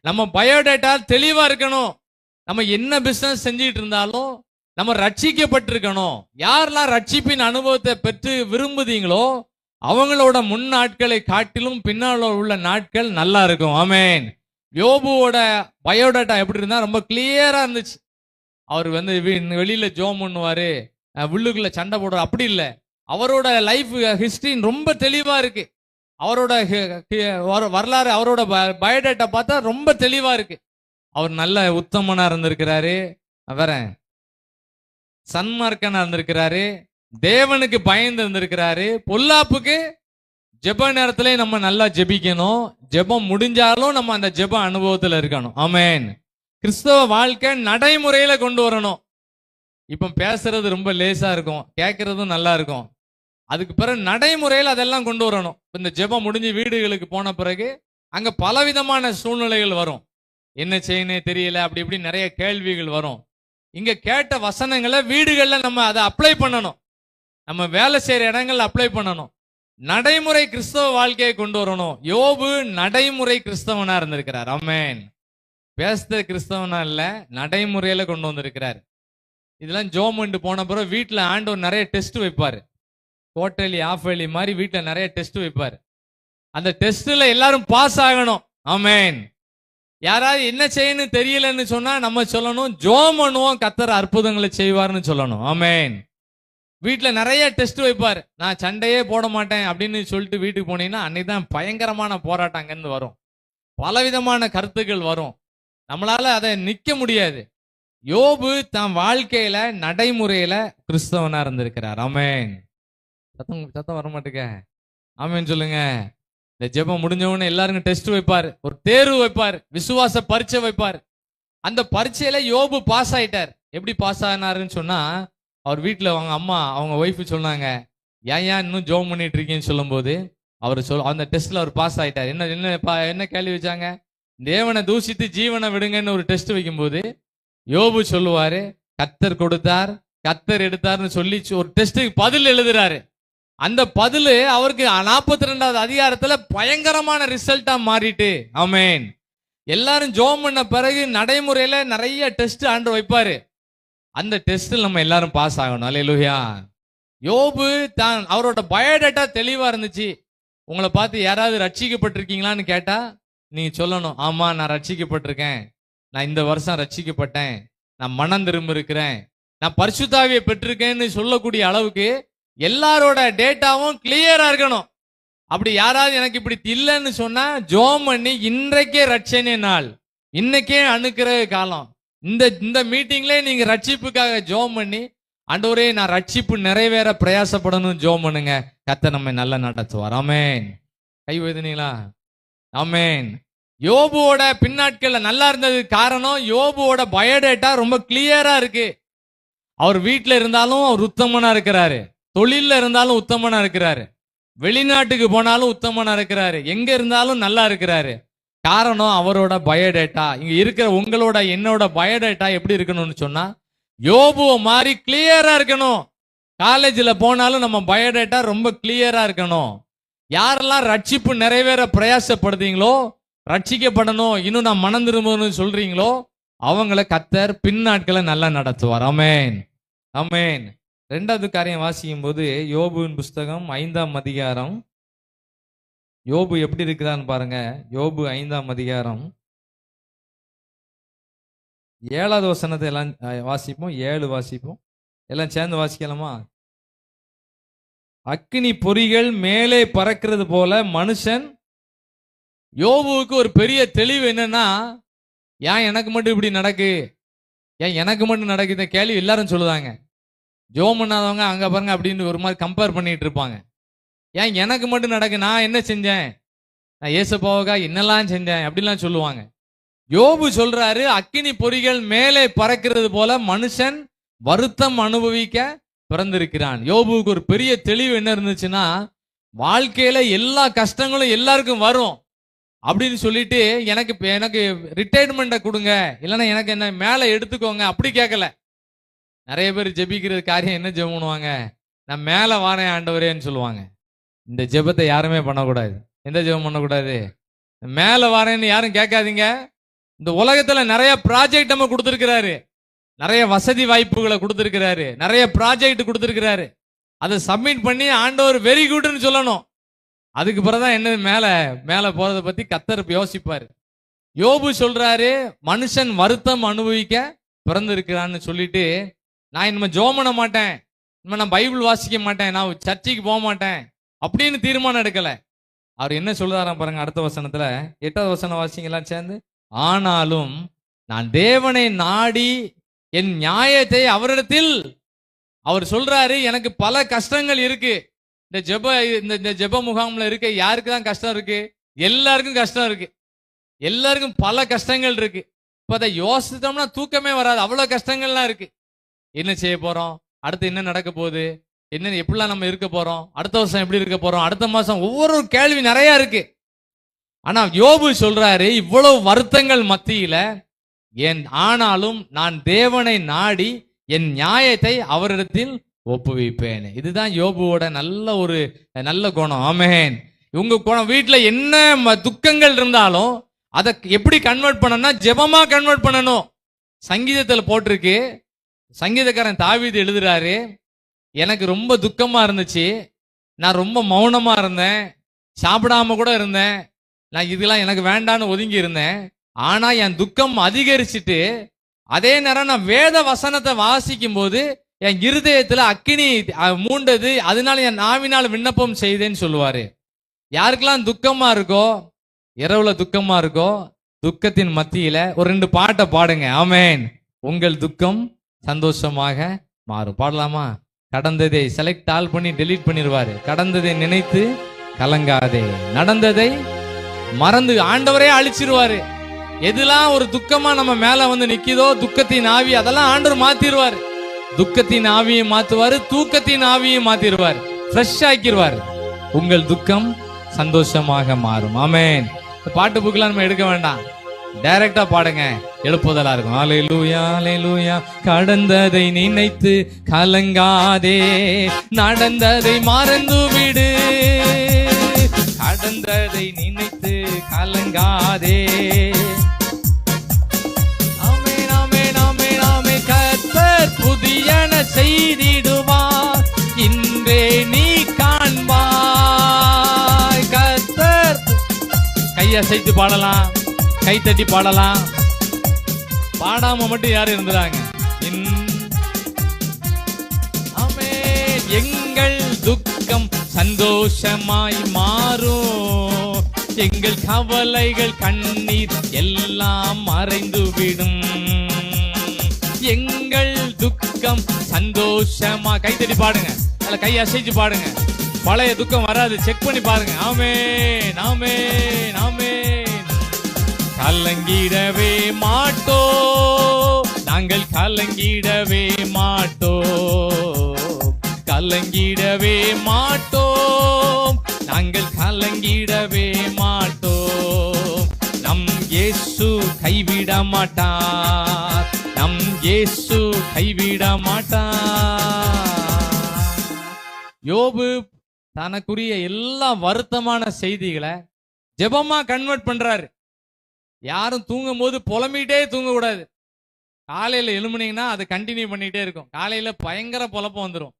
நம்ம பயோடேட்டா தெளிவா இருக்கணும். நம்ம என்ன பிசினஸ் செஞ்சுட்டு இருந்தாலும் நம்ம ரட்சிக்கப்பட்டிருக்கணும். யாரெல்லாம் ரட்சிப்பின் அனுபவத்தை பெற்று விரும்புதீங்களோ அவங்களோட முன் நாட்களை காட்டிலும் பின்னால் உள்ள நாட்கள் நல்லா இருக்கும். ஆமென். யோபுவோட பயோடேட்டா எப்படி இருந்தா ரொம்ப கிளியரா இருந்துச்சு. அவர் வெளியில ஜோம் பண்ணுவாரு, உள்ளுக்குள்ள சண்டை போடுவார், அப்படி இல்லை. அவரோட லைஃப் ஹிஸ்டரி ரொம்ப தெளிவா இருக்கு. அவரோட வரலாறு, அவரோட பயோடேட்டா பார்த்தா ரொம்ப தெளிவா இருக்கு. அவர் நல்ல உத்தமனா இருந்திருக்கிறாரு, வேற சன்மார்க்கனா இருந்திருக்கிறாரு, தேவனுக்கு பயந்து இருந்திருக்கிறாரு. பொல்லாப்புக்கு ஜெப நேரத்திலே நம்ம நல்லா ஜெபிக்கணும். ஜெபம் முடிஞ்சாலும் நம்ம அந்த ஜெப அனுபவத்துல இருக்கணும். ஆமென். கிறிஸ்தவ வாழ்க்கை நடைமுறையில கொண்டு வரணும். இப்ப பேசுறது ரொம்ப லேசா இருக்கும், கேட்கறதும் நல்லா இருக்கும். அதுக்கு பிறகு நடைமுறையில் அதெல்லாம் கொண்டு வரணும். இந்த ஜெபம் முடிஞ்சு வீடுகளுக்கு போன பிறகு அங்க பலவிதமான சூழ்நிலைகள் வரும். என்ன செய்யணும் தெரியல, அப்படி இப்படி நிறைய கேள்விகள் வரும். இங்க கேட்ட வசனங்களை வீடுகள்ல நம்ம அதை அப்ளை பண்ணணும். நம்ம வேலை செய்யற இடங்கள்ல அப்ளை பண்ணணும். நடைமுறை கிறிஸ்தவ வாழ்க்கையை கொண்டு வரணும். யோபு நடைமுறை கிறிஸ்தவனா இருந்திருக்கிறார். ஆமென். பேசுற கிறிஸ்தவனா இல்ல, நடைமுறையில கொண்டு வந்திருக்கிறார். இதெல்லாம் ஜோமெண்ட் போன பிறகு வீட்டுல ஆண்டவர் நிறைய டெஸ்ட் வைப்பாரு. குவார்டர்லி, ஆஃப் இயர்லி மாதிரி வீட்டுல நிறைய டெஸ்ட் வைப்பாரு. அந்த டெஸ்ட்ல எல்லாரும் பாஸ் ஆகணும். ஆமென். யாராவது என்ன செய்யணும் தெரியலன்னு சொன்னா நம்ம சொல்லணும், ஜோம் பண்ணுவோம், கர்த்தர் அற்புதங்களை செய்வார்னு சொல்லணும். ஆமென். வீட்டுல நிறைய டெஸ்ட் வைப்பாரு. நான் சண்டையே போட மாட்டேன் அப்படின்னு சொல்லிட்டு வீட்டுக்கு போனீங்கன்னா அன்னைக்கு தான் பயங்கரமான போராட்டம் அங்கிருந்து வரும். பலவிதமான கருத்துக்கள் வரும். நம்மளால அதை நிக்க முடியாது. யோபு தன் வாழ்க்கையில நடைமுறையில கிறிஸ்தவனா இருந்திருக்கிறார். ஆமென். சத்தம் வர மாட்டேங்க. ஆமென் சொல்லுங்க. இந்த ஜெபம் முடிஞ்சவொன்னு எல்லாருக்கும் டெஸ்ட் வைப்பாரு, ஒரு தேர்வு வைப்பாரு, விசுவாச பரீட்சை வைப்பாரு. அந்த பரீட்சையில யோபு பாஸ் ஆயிட்டார். எப்படி பாஸ் ஆனாருன்னு சொன்னா, அவர் வீட்டுல அவங்க அம்மா, அவங்க ஒய்ஃபு சொன்னாங்க, ஏன் இன்னும் ஜோம் பண்ணிட்டு இருக்கீங்கன்னு சொல்லும் போது அவர் அந்த டெஸ்ட்ல அவர் பாஸ் ஆயிட்டார். என்ன கேள்வி வச்சாங்க? தேவனை தூஷித்து ஜீவனை விடுங்கன்னு ஒரு டெஸ்ட் வைக்கும்போது யோபு சொல்லுவாரு, கர்த்தர் கொடுத்தார், கர்த்தர் எடுத்தார்னு சொல்லி ஒரு டெஸ்ட்டுக்கு பதில் எழுதுறாரு. அந்த பதிலு அவருக்கு 42வது அதிகாரத்துல பயங்கரமான ரிசல்ட்டா மாறிட்டு. ஆமென். எல்லாரும் ஜெபம் பண்ண பிறகு நடைமுறையில நிறைய டெஸ்ட் ஆண்டவர் வைப்பாரு. அந்த டெஸ்ட்ல நம்ம எல்லாரும் பாஸ் ஆகணும். அல்லேலூயா. யோபு தான் அவரோட பயோடேட்டா தெளிவா இருந்துச்சு. உங்களை பார்த்து யாராவது ரட்சிக்கப்பட்டிருக்கீங்களான்னு கேட்டா நீங்க சொல்லணும், ஆமா நான் ரட்சிக்கப்பட்டிருக்கேன், நான் இந்த வருஷம் ரட்சிக்கப்பட்டேன், நான் மனம் திரும்ப இருக்கிறேன், நான் பரிசுத்தாவியை பெற்றிருக்கேன்னு சொல்லக்கூடிய அளவுக்கு எல்லாரோட டேட்டாவும் கிளியரா இருக்கணும். அப்படி யாராவது எனக்கு இப்படி இல்லைன்னு சொன்னா ஜெபம் பண்ணி இன்றைக்கே ரட்சணை நாள், இன்னைக்கே அணுக்கிற காலம், இந்த மீட்டிங்ல நீங்க ரட்சிப்புக்காக ஜெபம் பண்ணி ஆண்டவரே நான் ரட்சிப்பு நிறைவேற பிரயாசப்படணும் ஜெபம் பண்ணுங்க. கர்த்தர் நம்மை நல்லா நடத்துவார். ஆமென். கை வைத்தீங்களா? ஆமென். யோபுவோட பின்னாட்கள்ல நல்லா இருந்தது காரணம் யோபுவோட பயோடேட்டா ரொம்ப கிளியரா இருக்கு. அவர் வீட்டுல இருந்தாலும் அவர் உத்தமனா இருக்கிறாரு, தொழில்ல இருந்தாலும் உத்தமனா இருக்கிறாரு, வெளிநாட்டுக்கு போனாலும் உத்தமனா இருக்கிறாரு, எங்க இருந்தாலும் நல்லா இருக்கிறாரு. காரணம் அவரோட பயோடேட்டா. இங்க இருக்கிற உங்களோட என்னோட பயோடேட்டா எப்படி இருக்கணும்னு சொன்னா யோபுவை மாதிரி கிளியரா இருக்கணும். காலேஜில் போனாலும் நம்ம பயோடேட்டா ரொம்ப கிளியரா இருக்கணும். யாரெல்லாம் ரட்சிப்பு நிறைவேற பிரயாசப்படுறீங்களோ, ரட்சிக்கப்படணும், இன்னும் நான் மனம் திரும்பணும்னு சொல்றீங்களோ அவங்கள கர்த்தர் பின்னாட்களை நல்லா நடத்துவார். ஆமென். ஆமென். 2வது காரியம் வாசிக்கும் போது யோபுவின் புஸ்தகம் 5ஆம் அதிகாரம். யோபு எப்படி இருக்கிறான்னு பாருங்க. யோபு 5ஆம் அதிகாரம் 7வது வசனத்தை எல்லாம் வாசிப்போம். 7 வாசிப்போம். எல்லாம் சேர்ந்து வாசிக்கலாமா? அக்கினி பொறிகள் மேலே பறக்கிறது போல மனுஷன். யோபுவுக்கு ஒரு பெரிய தெளிவு என்னன்னா, ஏன் எனக்கு மட்டும் இப்படி நடக்கு, ஏன் எனக்கு மட்டும் நடக்குது கேள்வி எல்லாரும் சொல்லுதாங்க. ஜெபம் பண்ணாதவங்க அங்க பாருங்க அப்படின்னு ஒரு மாதிரி கம்பேர் பண்ணிட்டு இருப்பாங்க. ஏன் எனக்கு மட்டும் நடக்கு, நான் என்ன செஞ்சேன், நான் ஏசப்பாவுக்கா என்னெல்லாம் செஞ்சேன் அப்படிலாம் சொல்லுவாங்க. யோபு சொல்றாரு, அக்கினி பொறிகள் மேலே பறக்கிறது போல மனுஷன் வருத்தம் அனுபவிக்க பிறந்திருக்கிறான். யோபுவுக்கு ஒரு பெரிய தெளிவு என்ன இருந்துச்சுன்னா, வாழ்க்கையில எல்லா கஷ்டங்களும் எல்லாருக்கும் வரும் அப்படின்னு சொல்லிட்டு எனக்கு ரிட்டையர்மெண்ட்டை கொடுங்க, இல்லைன்னா எனக்கு என்ன மேலே எடுத்துக்கோங்க அப்படி கேட்கல. நிறைய பேர் ஜெபிக்கிறது காரியம் என்ன ஜெபம் பண்ணுவாங்க, நான் மேலே வாரேன் ஆண்டவரேன்னு சொல்லுவாங்க. இந்த ஜெபத்தை யாருமே பண்ணக்கூடாது. எந்த ஜெபம் பண்ணக்கூடாது? மேலே வாரேன்னு யாரும் கேட்காதீங்க. இந்த உலகத்துல நிறைய ப்ராஜெக்ட் நம்ம கொடுத்திருக்கிறாரு, நிறைய வசதி வாய்ப்புகளை கொடுத்திருக்கிறாரு, நிறைய ப்ராஜெக்ட் கொடுத்திருக்கிறாரு. அதை சப்மிட் பண்ணி ஆண்டவர் வெரி குட்னு சொல்லணும். அதுக்கு பிறகுதான் என்ன மேல போறதை பத்தி கர்த்தர் யோசிப்பாரு. யோபு சொல்றாரு, மனுஷன் வருத்தம் அனுபவிக்க பிறந்திருக்கிறான்னு சொல்லிட்டு, நான் இனிமே ஜெபம் பண்ண மாட்டேன், இனிமே நான் பைபிள் வாசிக்க மாட்டேன், நான் சர்ச்சைக்கு போக மாட்டேன் அப்படின்னு தீர்மானம் எடுக்கல. அவர் என்ன சொல்றாராம் பாருங்க அடுத்த வசனத்துல. 8வது வசனம் வாசிங்கலாம் சேர்ந்து. ஆனாலும் நான் தேவனை நாடி என் நியாயத்தை அவரிடத்தில். அவர் சொல்றாரு, எனக்கு பல கஷ்டங்கள் இருக்கு. இந்த ஜெப முகாம்ல இருக்க யாருக்கு தான் கஷ்டம் இருக்கு? எல்லாருக்கும் கஷ்டம் இருக்கு. எல்லாருக்கும் பல கஷ்டங்கள் இருக்கு. இப்ப அதை யோசித்தோம்னா தூக்கமே வராது, அவ்வளவு கஷ்டங்கள்லாம் இருக்கு. என்ன செய்ய போறோம், அடுத்து என்ன நடக்க போகுது, என்ன எப்படிலாம் நம்ம இருக்க போறோம், அடுத்த வருஷம் எப்படி இருக்க போறோம், அடுத்த மாசம், ஒவ்வொரு கேள்வி நிறைய இருக்கு. ஆனா யோபு சொல்றாரு, இவ்வளவு வருத்தங்கள் மத்தியில ஆனாலும் நான் தேவனை நாடி என் நியாயத்தை அவரிடத்தில் ஒப்புவிப்பேன். இதுதான் யோபுவோட நல்ல குணம். ஆமென். உங்க குணம் வீட்டுல என்ன துக்கங்கள் இருந்தாலும் அதை எப்படி கன்வெர்ட் பண்ணணும்னா ஜெபமா கன்வெர்ட் பண்ணணும். சங்கீதத்துல போட்டிருக்கு, சங்கீதக்காரன் தாவீது எழுதுறாரு, எனக்கு ரொம்ப துக்கமா இருந்துச்சு, நான் ரொம்ப மௌனமா இருந்தேன், சாப்பிடாம கூட இருந்தேன், நான் இதெல்லாம் எனக்கு வேண்டான்னு ஒதுங்கி இருந்தேன். ஆனா என் துக்கம் அதிகரிச்சுட்டு அதே நேரம் நான் வேத வசனத்தை வாசிக்கும் போது என் இருதயத்துல அக்கினி மூண்டது, அதனால என் நாவினால் விண்ணப்பம் செய்தேன்னு சொல்லுவாரு. யாருக்கெல்லாம் துக்கமா இருக்கோ, இரவுல துக்கமா இருக்கோ, துக்கத்தின் மத்தியில ஒரு 2 பாட்டை பாடுங்க. ஆமென். உங்கள் துக்கம் சந்தோஷமாக மாறும். பாடலாமா? கடந்ததை செலக்ட் ஆல் பண்ணி டெலீட் பண்ணிடுவாரு. கடந்ததை நினைத்து கலங்காதே, நடந்ததை மறந்து ஆண்டவரே அழிச்சிருவாரு. எதுலாம் ஒரு துக்கமா நம்ம மேல வந்து நிக்குதோ, துக்கத்தின் ஆவி, அதெல்லாம் ஆண்டவர் மாத்திருவாரு. துக்கத்தின் ஆவியை மாத்துவாரு, தூக்கத்தின் ஆவியை மாத்திருவாரு, ஃப்ரெஷ் ஆக்கிடுவாரு. உங்கள் துக்கம் சந்தோஷமாக மாறும். ஆமென். பாட்டு புக்கெல்லாம் நம்ம எடுக்க வேண்டாம். டைரக்டா பாடுங்க, எழுப்புதலா இருக்கும். ஹalleluya ஹalleluya. கடந்ததை நினைத்து கலங்காதே, நடந்ததை மறந்து விடு. கடந்ததை நினைத்து கலங்காதே. ஆமென் ஆமென் ஆமென் ஆமென். கர்த்தர் புதியன செய்திடுவார், இன்றே நீ காண்பாய். கர்த்தர். கையசைத்து பாடலாம், கை தட்டி பாடலாம். பாடாம மட்டும் யாரும் இருந்துறாங்க. ஆமென். எங்கள் துக்கம் சந்தோஷமாய் மாறும், எங்கள் கவலைகள் கண்ணீர் எல்லாம் மறைந்துவிடும். எங்கள் துக்கம் சந்தோஷமா. கை தட்டி பாடுங்க, அல்ல கை அசைச்சு பாடுங்க. பழைய துக்கம் வராது, செக் பண்ணி பாருங்க. ஆமென் ஆமென் ஆமென். கலங்கிடவே மாட்டோ, நாங்கள் கலங்கிடவே மாட்டோம், கலங்கிடவே மாட்டோம், நாங்கள் கலங்கிடவே மாட்டோம். நம் இயேசு கைவிட மாட்டார், நம் இயேசு கைவிட மாட்டார். யோபு தனக்குரிய எல்லா வருத்தமான செய்திகளை ஜெபமா கன்வெர்ட் பண்றாரு. யாரும் தூங்கும் போது புலம்பிட்டே தூங்க கூடாது. காலையில எழுமுனீங்கன்னா அது கண்டினியூ பண்ணிட்டே இருக்கும். காலையில பயங்கர புலப்பம் வந்துடும்.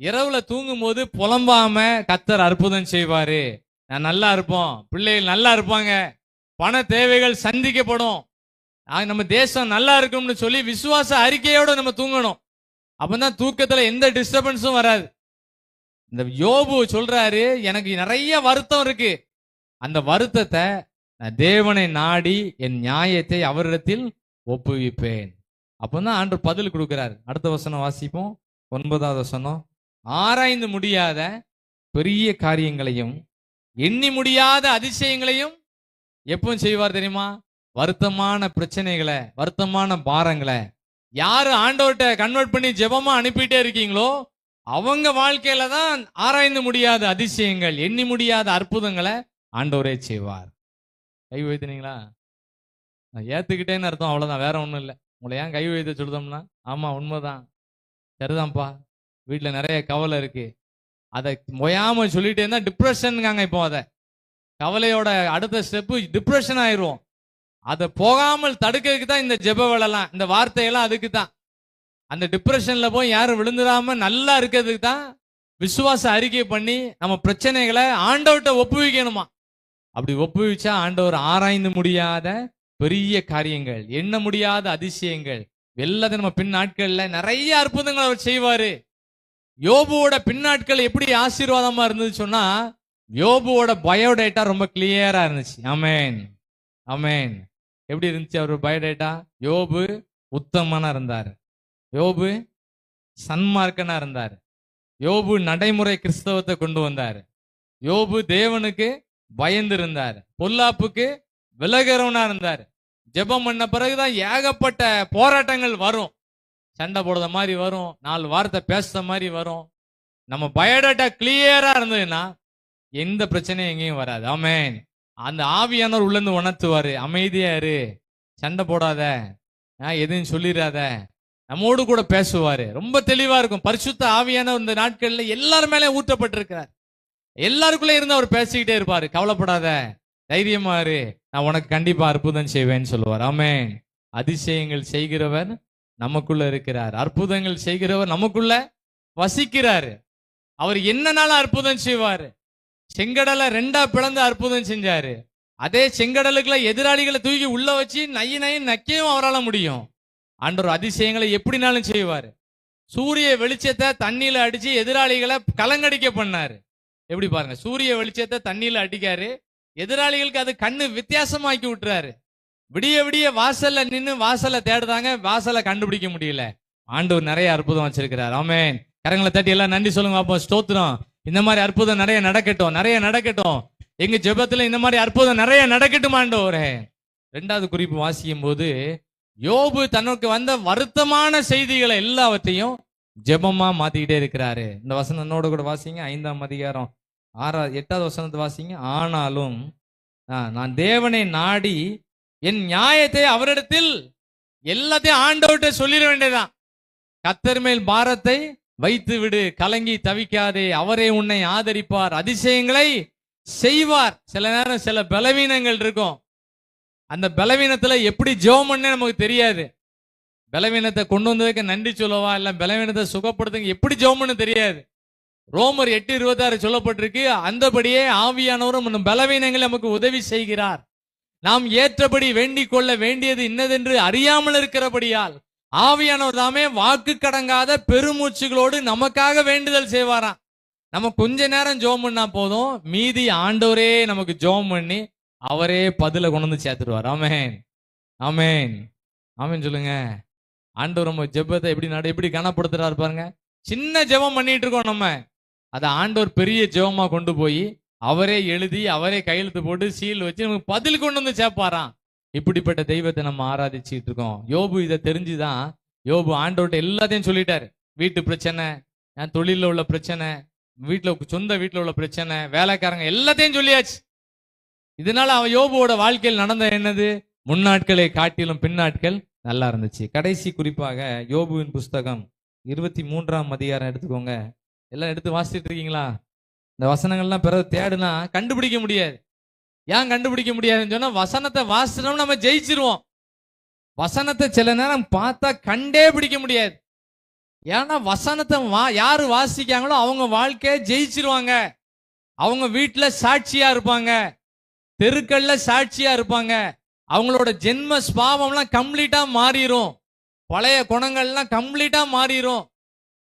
இரவுல தூங்கும் போது புலம்பாம கர்த்தர் அற்புதம் செய்வாரு. நான் நல்லா இருப்போம், பிள்ளைகள் நல்லா இருப்பாங்க, பண தேவைகள் சந்திக்கப்படும், நம்ம தேசம் நல்லா இருக்கும்னு சொல்லி விசுவாச அறிக்கையோட நம்ம தூங்கணும். அப்பதான் தூக்கத்துல எந்த டிஸ்டர்பன்ஸும் வராது. இந்த யோபு சொல்றாரு, எனக்கு நிறைய வருத்தம் இருக்கு, அந்த வருத்தத்தை நான் தேவனை நாடி என் நியாயத்தை அவரிடத்தில் ஒப்புவிப்பேன். அப்பதான் ஆண்டவர் பதில் கொடுக்கிறார். அடுத்த வசனம் வாசிப்போம், 9வது வசனம். ஆராய்ந்து முடியாத பெரிய காரியங்களையும் எண்ணி முடியாத அதிசயங்களையும் எப்போ செய்வார் தெரியுமா? வருத்தமான பிரச்சனைகளை, வருத்தமான பாரங்களை யாரு ஆண்டவர்கிட்ட கன்வெர்ட் பண்ணி ஜெபமா அனுப்பிட்டே இருக்கீங்களோ அவங்க வாழ்க்கையில தான் ஆராய்ந்து முடியாத அதிசயங்கள், எண்ணி முடியாத அற்புதங்களை ஆண்டவரே செய்வார். கை வைத்தனீங்களா? ஏத்துக்கிட்டேன்னு அர்த்தம், அவ்வளவுதான், வேற ஒண்ணும் இல்லை. உங்களை ஏன் கை வைத்த சொல்லுதோம்னா, ஆமா உண்மைதான், சரிதான்ப்பா, வீட்டுல நிறைய கவலை இருக்கு, அதை மொயாம சொல்லிட்டே இருந்தா டிப்ரெஷனுக்காங்க. இப்போ அதை கவலையோட அடுத்த ஸ்டெப்பு டிப்ரெஷன் ஆயிரும். அதை போகாமல் தடுக்கிறதுக்கு தான் இந்த ஜெப வேலைலாம், இந்த வார்த்தையெல்லாம் அதுக்கு தான். அந்த டிப்ரெஷன்ல போய் யாரும் விழுந்துடாம நல்லா இருக்கிறதுக்கு தான் விசுவாச அறிக்கை பண்ணி நம்ம பிரச்சனைகளை ஆண்டவர்கிட்ட ஒப்புவிக்கணுமா. அப்படி ஒப்புவிச்சா ஆண்டவர் ஆராய்ந்து முடியாத பெரிய காரியங்கள், எண்ண முடியாத அதிசயங்கள் எல்லாத்தையும் நம்ம பின் நாட்கள்ல நிறைய அற்புதங்கள் அவர் செய்வாரு. யோபுவோட பின்னாட்கள் எப்படி ஆசீர்வாதமா இருந்தது சொன்னா, யோபுவோட பயோடேட்டா ரொம்ப கிளியரா இருந்துச்சு. ஆமென் ஆமென். எப்படி இருந்துச்சு அவர் பயோடேட்டா? யோபு உத்தமனா இருந்தார், யோபு சன்மார்க்கனா இருந்தார், யோபு நடைமுறை கிறிஸ்தவத்தை கொண்டு வந்தார், யோபு தேவனுக்கு பயந்து இருந்தார், பொல்லாப்புக்கு விலகிறவனா இருந்தார். ஜெபம் பண்ண பிறகுதான் ஏகப்பட்ட போராட்டங்கள் வரும், சண்டை போடுற மாதிரி வரும், 4 வார்த்தை பேசுற மாதிரி வரும். நம்ம பயோடேட்டா கிளியரா இருந்ததுன்னா எந்த பிரச்சனையும் எங்கேயும் வராது. ஆமென். அந்த ஆவியானவர் உள்ள இருந்து உணர்த்துவாரு, அமைதியா இரு, சண்டை போடாத, எதுவும் சொல்லிடாத, நம்மோடு கூட பேசுவாரு. ரொம்ப தெளிவா இருக்கும். பரிசுத்த ஆவியானவர் இந்த நாட்கள்ல எல்லாரும் மேலே ஊற்றப்பட்டிருக்கிறார். எல்லாருக்குள்ளே இருந்து அவர் பேசிக்கிட்டே இருப்பாரு. கவலைப்படாத, தைரியமா இரு, நான் உனக்கு கண்டிப்பா அற்புதம் செய்வேன்னு சொல்லுவார். ஆமென். அதிசயங்கள் செய்கிறவர் நமக்குள்ள இருக்கிறார், அற்புதங்கள் செய்கிறவர் நமக்குள்ள வசிக்கிறாரு. அவர் என்னனாலும் அற்புதம் செய்வாரு. செங்கடலை 2ஆ பிளந்து அற்புதம் செஞ்சாரு. அதே செங்கடலுக்குள்ள எதிராளிகளை தூக்கி உள்ள வச்சு நையும் நக்கையும் அவரால் முடியும். ஆண்டவர் அதிசயங்களை எப்படினாலும் செய்வாரு. சூரிய வெளிச்சத்தை தண்ணியில அடிச்சு எதிராளிகளை கலங்கடிக்க பண்ணாரு. எப்படி பாருங்க, சூரிய வெளிச்சத்தை தண்ணியில அடிக்காரு, எதிராளிகளுக்கு அது கண்ணு வித்தியாசமாக்கி விட்டுறாரு. விடிய விடிய வாசல்ல நின்று வாசலை தேடுறாங்க, வாசலை கண்டுபிடிக்க முடியல. ஆண்டவர் நிறைய அற்புதம் வச்சிருக்கிறார். ஆமென். கரங்களை தட்டி எல்லாம் நன்றி சொல்லுங்க. அப்போ ஸ்தோத்திரம். இந்த மாதிரி அற்புதம் நிறைய நடக்கட்டும், நிறைய நடக்கட்டும். எங்க ஜெபத்துல இந்த மாதிரி அற்புதம் நிறைய நடக்கட்டும் ஆண்டவரே. 2வது குறிப்பு வாசிக்கும் போது, யோபு தனக்கு வந்த வருத்தமான செய்திகளை எல்லாவற்றையும் ஜெபமா மாத்திக்கிட்டே இருக்கிறாரு. இந்த வசனம் என்னோட கூட வாசிங்க, 5ஆம் அதிகாரம் 8வது வசனத்தை வாசிங்க. ஆனாலும் நான் தேவனை நாடி என் நியாயத்தை அவரிடத்தில் எல்லாத்தையும் ஆண்டவர்கிட்ட சொல்லிட வேண்டியதான். கர்த்தர் மேல் பாரத்தை வைத்து விடு, கலங்கி தவிக்காதே, அவரே உன்னை ஆதரிப்பார், அதிசயங்களை செய்வார். சில நேரம் சில பலவீனங்கள் இருக்கும், அந்த பலவீனத்துல எப்படி ஜெபம் பண்ண நமக்கு தெரியாது. பலவீனத்தை கொண்டு வந்ததுக்கு நன்றி சொல்லவா, இல்ல பலவீனத்தை சுகப்படுத்துங்க எப்படி ஜெபம் பண்ண தெரியாது. ரோமர் 8:26 சொல்லப்பட்டிருக்கு, அந்தபடியே ஆவியானவரும் பலவீனங்கள் நமக்கு உதவி செய்கிறார். நாம் ஏற்றபடி வேண்டிக் கொள்ள வேண்டியது இன்னதென்று அறியாமல் இருக்கிறபடியால் ஆவியானவர் தாமே வாக்கு கடங்காத பெருமூச்சுகளோடு நமக்காக வேண்டுதல் செய்வாராம். நம்ம கொஞ்ச நேரம் ஜெபம் பண்ணா போதும், மீதி ஆண்டவரே நமக்கு ஜெபம் பண்ணி அவரே பதில கொண்டு வந்து சேர்த்துடுவார். ஆமென், ஆமென், ஆமென் சொல்லுங்க. ஆண்டவர் நம்ம ஜெபத்தை எப்படி கனப்படுத்துறாரு பாருங்க. சின்ன ஜெபம் பண்ணிட்டு இருக்கோம் நம்ம, அதை ஆண்டவர் பெரிய ஜெபமா கொண்டு போய் அவரே எழுதி அவரே கையெழுத்து போட்டு சீல் வச்சு நமக்கு பதில் கொண்டு வந்து சேர்ப்பாராம். இப்படிப்பட்ட தெய்வத்தை நம்ம ஆராதிச்சுட்டு இருக்கோம். யோபு இதை தெரிஞ்சுதான் யோபு ஆண்டவர்கிட்ட எல்லாத்தையும் சொல்லிட்டாரு. வீட்டு பிரச்சனை, தொழில உள்ள பிரச்சனை, சொந்த வீட்டுல உள்ள பிரச்சனை, வேலைக்காரங்க எல்லாத்தையும் சொல்லியாச்சு. இதனால அவன் யோபுவோட வாழ்க்கையில் நடந்த என்னது, முன்னாட்களை காட்டிலும் பின்னாட்கள் நல்லா இருந்துச்சு. கடைசி குறிப்பாக யோபுவின் புஸ்தகம் 23ஆம் அதிகாரம் எடுத்துக்கோங்க. எல்லாம் எடுத்து வாசிச்சுட்டு இருக்கீங்களா? இந்த வசனங்கள்லாம் பிறகு தேடுனா கண்டுபிடிக்க முடியாது. ஏன் கண்டுபிடிக்க முடியாதுன்னு சொன்னா, வசனத்தை வாசிச்சோம் நம்ம ஜெயிச்சிருவோம். வசனத்தை சில நேரம் பார்த்தா கண்டே பிடிக்க முடியாது. ஏன்னா வசனத்தை யாரு வாசிக்காங்களோ அவங்க வாழ்க்கையை ஜெயிச்சிருவாங்க. அவங்க வீட்டுல சாட்சியா இருப்பாங்க, தெருக்கள்ல சாட்சியா இருப்பாங்க. அவங்களோட ஜென்ம ஸ்பாவம்லாம் கம்ப்ளீட்டா மாறிடும், பழைய குணங்கள்லாம் கம்ப்ளீட்டா மாறிடும்.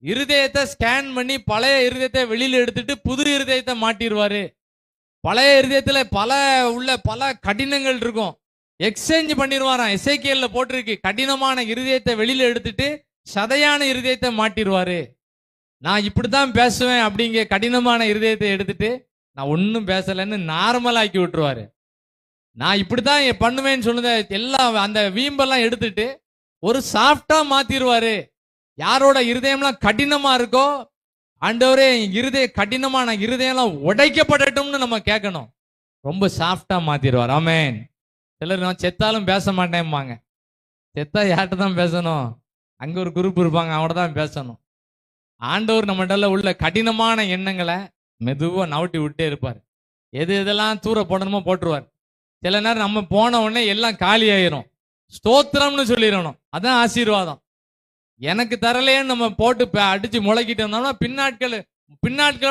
இருதயத்தை ஸ்கேன் பண்ணி பழைய இருதயத்தை வெளியில எடுத்துட்டு புது இருதயத்தை மாட்டிடுவாரு. பழைய இருதயத்துல பல கடினங்கள் இருக்கும், எக்ஸ்சேஞ்ச் பண்ணிடுவாராம். எசேக்கியேல்ல போட்டிருக்கு, கடினமான இருதயத்தை வெளியில எடுத்துட்டு சதையான இருதயத்தை மாட்டிடுவாரு. நான் இப்படித்தான் பேசுவேன் அப்படிங்க கடினமான இருதயத்தை எடுத்துட்டு நான் ஒன்னும் பேசலன்னு நார்மலாக்கி விட்டுருவாரு. நான் இப்படித்தான் பண்ணுவேன்னு சொன்னத எல்லாம் அந்த வீம்பெல்லாம் எடுத்துட்டு ஒரு சாஃப்டா மாத்திடுவாரு. யாரோட இருதயம்லாம் கடினமா இருக்கோ, ஆண்டவரே கடினமான இருதயம்லாம் உடைக்கப்படட்டும்னு நம்ம கேட்கணும். ரொம்ப சாஃப்டா மாத்திடுவார். ஆமென். சிலர் நான் செத்தாலும் பேச மாட்டேன்பாங்க. செத்தா யார்கிட்ட தான் பேசணும்? அங்க ஒரு குரூப் இருப்பாங்க, அவட தான் பேசணும். ஆண்டவர் நம்மகிட்ட உள்ள கடினமான எண்ணங்களை மெதுவா நவட்டி விட்டே இருப்பார். எதெல்லாம் தூர போடணுமோ போட்டுருவார். சில நேரம் நம்ம போன உடனே எல்லாம் காலி ஆயிரும், ஸ்தோத்திரம்னு சொல்லிடணும், அதான் ஆசீர்வாதம். எனக்கு தரலையேன்னு நம்ம போட்டு அடிச்சு முளைக்கிட்டு இருந்தோம்னா பின்னாட்களை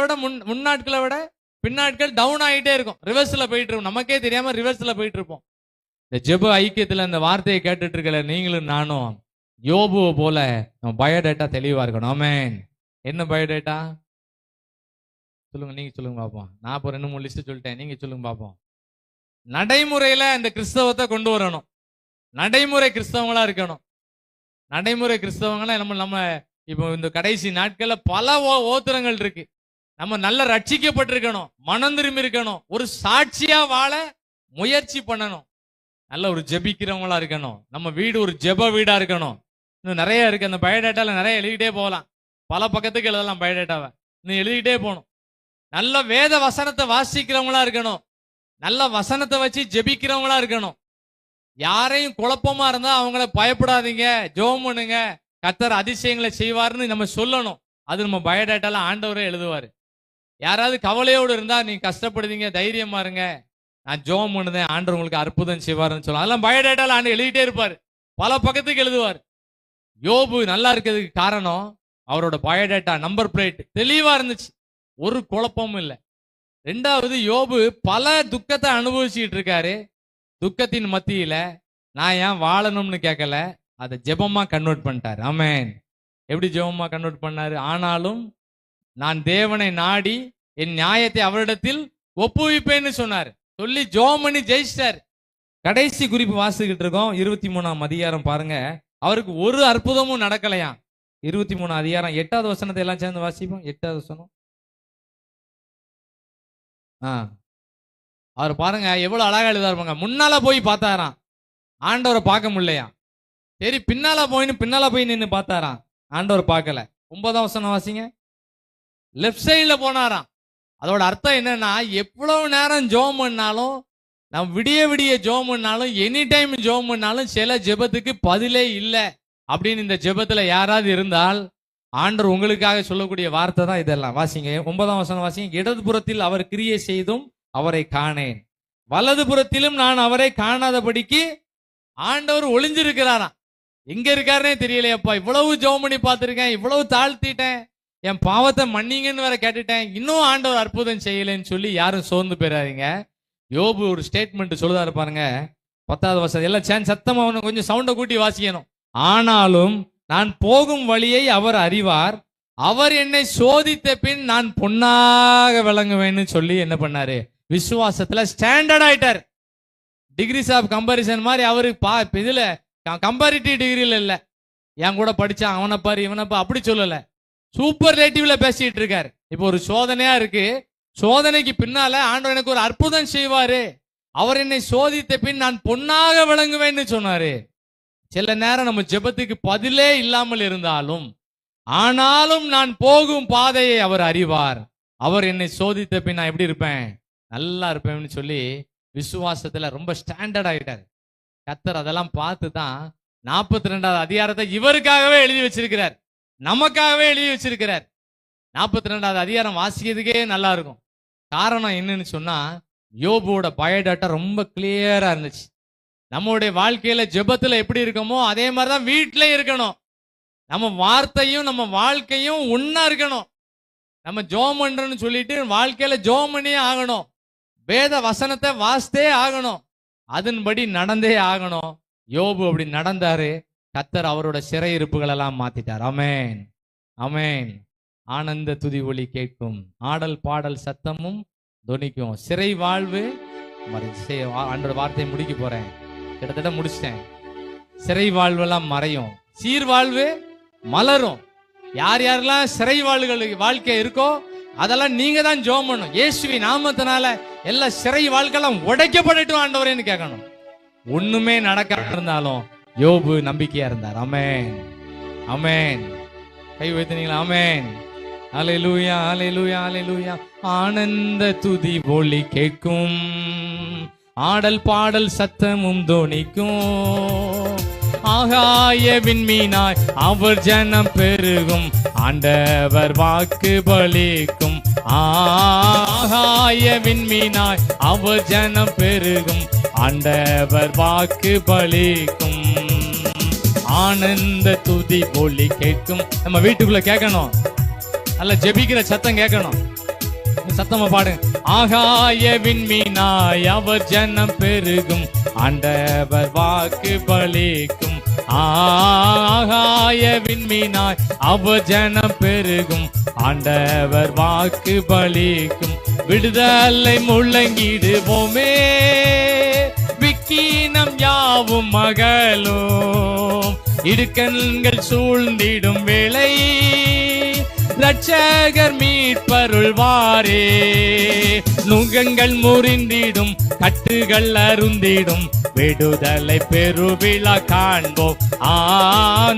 விட முன்னாட்களை விட பின்னாட்கள் டவுன் ஆகிட்டே இருக்கும், ரிவர்ஸ்ல போயிட்டு இருக்கும். நமக்கே தெரியாம ரிவர்ஸ்ல போயிட்டு இருப்போம். இந்த ஜெப ஐக்கியத்துல இந்த வார்த்தையை கேட்டுட்டு இருக்கல நீங்களும் நானும் யோபுவை போல நம்ம பயோடேட்டா தெளிவா இருக்கணும். ஆமென். என்ன பயோடேட்டா சொல்லுங்க, நீங்க சொல்லுங்க பாப்போம். நான் இப்போ 2-3 லிஸ்ட் சொல்லிட்டேன், நீங்க சொல்லுங்க பாப்போம். நடைமுறையில இந்த கிறிஸ்தவத்தை கொண்டு வரணும். நடைமுறை கிறிஸ்தவங்களா இருக்கணும். நடைமுறை கிறிஸ்தவங்களா நம்ம இப்போ இந்த கடைசி நாட்கள்ல பல ஓத்திரங்கள் இருக்கு. நம்ம நல்ல ரட்சிக்கப்பட்டிருக்கணும், மனம் திரும்பி இருக்கணும், ஒரு சாட்சியா வாழ முயற்சி பண்ணணும், நல்ல ஒரு ஜெபிக்கிறவங்களா இருக்கணும், நம்ம வீடு ஒரு ஜெப வீடா இருக்கணும். இன்னும் நிறைய இருக்கு, அந்த பயோடேட்டால நிறைய எழுதிட்டே போகலாம், பல பக்கத்துக்கு எழுதலாம் பயோடேட்டாவை, இன்னும் எழுதிட்டே போகணும். நல்ல வேத வசனத்தை வாசிக்கிறவங்களா இருக்கணும், நல்ல வசனத்தை வச்சு ஜெபிக்கிறவங்களா இருக்கணும். யாரையும் குழப்பமா இருந்தா அவங்கள பயப்படாதீங்க, ஜெபம் பண்ணுங்க, கர்த்தர் அதிசயங்களை செய்வார்னு நம்ம சொல்லணும். அது நம்ம பயோடேட்டால ஆண்டவரே எழுதுவாரு. யாராவது கவலையோடு இருந்தா நீங்க கஷ்டப்படுதீங்க, தைரியமா இருங்க, நான் ஜெபம் பண்ணுதேன், ஆண்டவர் உங்களுக்கு அற்புதம் செய்வாருன்னு சொல்லலாம். அதெல்லாம் பயோடேட்டால ஆண்டு எழுதிட்டே இருப்பாரு, பல பக்கத்துக்கு எழுதுவார். யோபு நல்லா இருக்கிறதுக்கு காரணம் அவரோட பயோடேட்டா நம்பர் பிளேட் தெளிவா இருந்துச்சு, ஒரு குழப்பமும் இல்லை. ரெண்டாவது, யோபு பல துக்கத்தை அனுபவிச்சுட்டு இருக்காரு. துக்கத்தின் மத்தியில நான் ஏன் வாழணும்னு கேட்கல, அதை ஜெபமா கன்வெர்ட் பண்ணிட்டாரு. ஆமென். எப்படி ஜெபமா கன்வெர்ட் பண்ணாரு? ஆனாலும் நான் தேவனை நாடி என் நியாயத்தை அவரிடத்தில் ஒப்புவிப்பேன்னு சொன்னார். சொல்லி ஜெபம் பண்ணி ஜெயிச்சிட்டாரு. கடைசி குறிப்பு வாசிக்கிட்டு இருக்கோம், 23ஆம் அதிகாரம் பாருங்க. அவருக்கு ஒரு அற்புதமும் நடக்கலையாம். 23 அதிகாரம் 8வது வசனத்தை எல்லாம் சேர்ந்து வாசிப்போம். 8வது வசனம். அவர் பாருங்க எவ்வளவு அழகா எழுதாருப்பாங்க. முன்னால போய் பார்த்தாராம், ஆண்டவரை பார்க்க முடியலையா. சரி, பின்னால போய் நின்று பார்த்தாராம், ஆண்டவர் பார்க்கல. 9ஆம் வசனம் வாசிங்க. லெப்ட் சைட்ல போனாராம். அதோட அர்த்தம் என்னன்னா, எவ்வளவு நேரம் ஜெபம் பண்ணாலும் நம்ம விடிய விடிய ஜெபம் பண்ணாலும், எனி டைம் ஜெபம் பண்ணாலும் சில ஜெபத்துக்கு பதிலே இல்லை அப்படின்னு இந்த ஜெபத்துல யாராவது இருந்தால், ஆண்டவர் உங்களுக்காக சொல்லக்கூடிய வார்த்தை தான் இதெல்லாம். வாசிங்க 9ஆம் வசனம் வாசிங்க. இடதுபுறத்தில் அவர் கிரியை செய்தும் அவரை காணேன், வலது புறத்திலும் நான் அவரை காணாதபடிக்கு ஆண்டவர் ஒளிஞ்சிருக்கிறாராம். எங்க இருக்காருன்னே தெரியலையப்பா. இவ்வளவு ஜெபம் பண்ணி பார்த்திருக்கேன், இவ்வளவு தாழ்த்திட்டேன், என் பாவத்தை மன்னிங்கன்னு வேற கேட்டுட்டேன், இன்னும் ஆண்டவர் அற்புதம் செய்யலைன்னு சொல்லி யாரும் சோர்ந்து போயிடாதீங்க. யோபு ஒரு ஸ்டேட்மெண்ட் சொல்லுதாரு பாருங்க, 10வது வசனம். எல்லாம் சத்தமா கொஞ்சம் சவுண்டை கூட்டி வாசிக்கணும். ஆனாலும் நான் போகும் வழியை அவர் அறிவார், அவர் என்னை சோதித்த பின் நான் பொன்னாக விளங்குவேன்னு சொல்லி என்ன பண்ணாரு, விசுவாசத்துல ஸ்டாண்டர்ட் ஆயிட்டார். டிகிரிஸ் ஆஃப் கம்பாரிசன் மாதிரி அவருக்கு இதுல கம்பேரிட்டிவ் டிகிரில இல்ல, என் கூட படிச்சா அவனை பாரு இவனை பாரு அப்படி சொல்லல, சூப்பர்லேட்டிவ்ல பேசிட்டு இருக்காரு. இப்போ ஒரு சோதனையா இருக்கு, சோதனைக்கு பின்னால ஆண்டவர் எனக்கு ஒரு அற்புதம் செய்வாரு, அவர் என்னை சோதித்த பின் நான் பொன்னாக விளங்குவேன்னு சொன்னாரு. சில நேரம் நம்ம ஜெபத்துக்கு பதிலே இல்லாமல் இருந்தாலும், ஆனாலும் நான் போகும் பாதையை அவர் அறிவார், அவர் என்னை சோதித்த பின் நான் எப்படி இருப்பேன், நல்லா இருப்பேன்னு சொல்லி விசுவாசத்துல ரொம்ப ஸ்டாண்டர்ட் ஆயிட்டாரு. கர்த்தர் அதெல்லாம் பார்த்து தான் 42வது அதிகாரத்தை இவருக்காகவே எழுதி வச்சிருக்கிறார், நமக்காகவே எழுதி வச்சிருக்கிறார். 42வது அதிகாரம் வாசிக்கிறதுக்கே நல்லா இருக்கும். காரணம் என்னன்னு சொன்னா, யோபுவோட பயோடாட்டா ரொம்ப கிளியரா இருந்துச்சு. நம்மளுடைய வாழ்க்கையில ஜெபத்துல எப்படி இருக்கோமோ அதே மாதிரிதான் வீட்டில இருக்கணும். நம்ம வார்த்தையும் நம்ம வாழ்க்கையும் ஒன்னா இருக்கணும். நம்ம ஜெபம் பண்றோம்னு சொல்லிட்டு வாழ்க்கையில ஜெபம் பண்ணியே ஆகணும், வேத வசனத்தை வாசித்தே ஆகணும், அதன்படி நடந்தே ஆகணும். யோபு அப்படி நடந்தாரு. கர்த்தர் அவரோட சிறையிருப்புகள் எல்லாம் மாத்திட்டார். ஆமென், ஆமென். ஆனந்த துதி ஒலி கேட்கும், ஆடல் பாடல் சத்தமும் தொனிக்கும். சிறை வாழ்வு ஆண்டோட வார்த்தையை முடிக்க போறேன், கிட்டத்தட்ட முடிச்சிட்டேன். சிறை வாழ்வெல்லாம் மறையும், சீர் வாழ்வு மலரும். யார் யாரெல்லாம் சிறை வாழ்க்கை இருக்கோ அதெல்லாம் நீங்க தான் ஜெபம் பண்ணணும். இயேசுவின் நாமத்தினால எல்லா சிறை வாழ்க்கையெல்லாம் உடைக்கப்படட்டும் ஆண்டவரேன்னு கேட்கணும். ஒண்ணுமே நடக்காம இருந்தாலும் யோபு நம்பிக்கையா இருந்தார். ஆமென், ஆமென். கை வைத்தீங்களா? ஆமென். அல்லேலூயா, அல்லேலூயா, அல்லேலூயா. ஆனந்த துதி ஒலி கேட்கும், ஆடல் பாடல் சத்தமும் தோனிக்கும். ஆகாய விண்மீனாய் அவர் ஜனம் பெருகும், ஆண்டவர் வாக்கு பலிக்கும். ஆகாய விண்மீனாய் அவர் ஜனம் பெருகும், ஆண்டவர் வாக்கு பலிக்கும். ஆனந்த துதி ஒலி கேட்கும். நம்ம வீட்டுக்குள்ள கேட்கணும், அல்ல ஜெபிக்கிற சத்தம் கேட்கணும். சத்தமா பாடுங்க. ஆகாய விண்மீனாய் அவர் ஜனம் பெருகும், ஆண்டவர் வாக்கு பலிக்கும். ஆகாய விண்மீனாய் அவர் ஜனம் பெருகும், ஆண்டவர் வாக்கு பலிக்கும். விடுதலை முழங்கிடுவோமே, விக்கீனம் யாவும் மகளும். இடுக்கண்கள் சூழ்ந்திடும் வேளை ரட்சகர் மீட்பருள்வாரே. நுகங்கள் முறிந்திடும், கட்டுகள் அருந்திடும், விடுதலை பெருவிழா காண்போம்.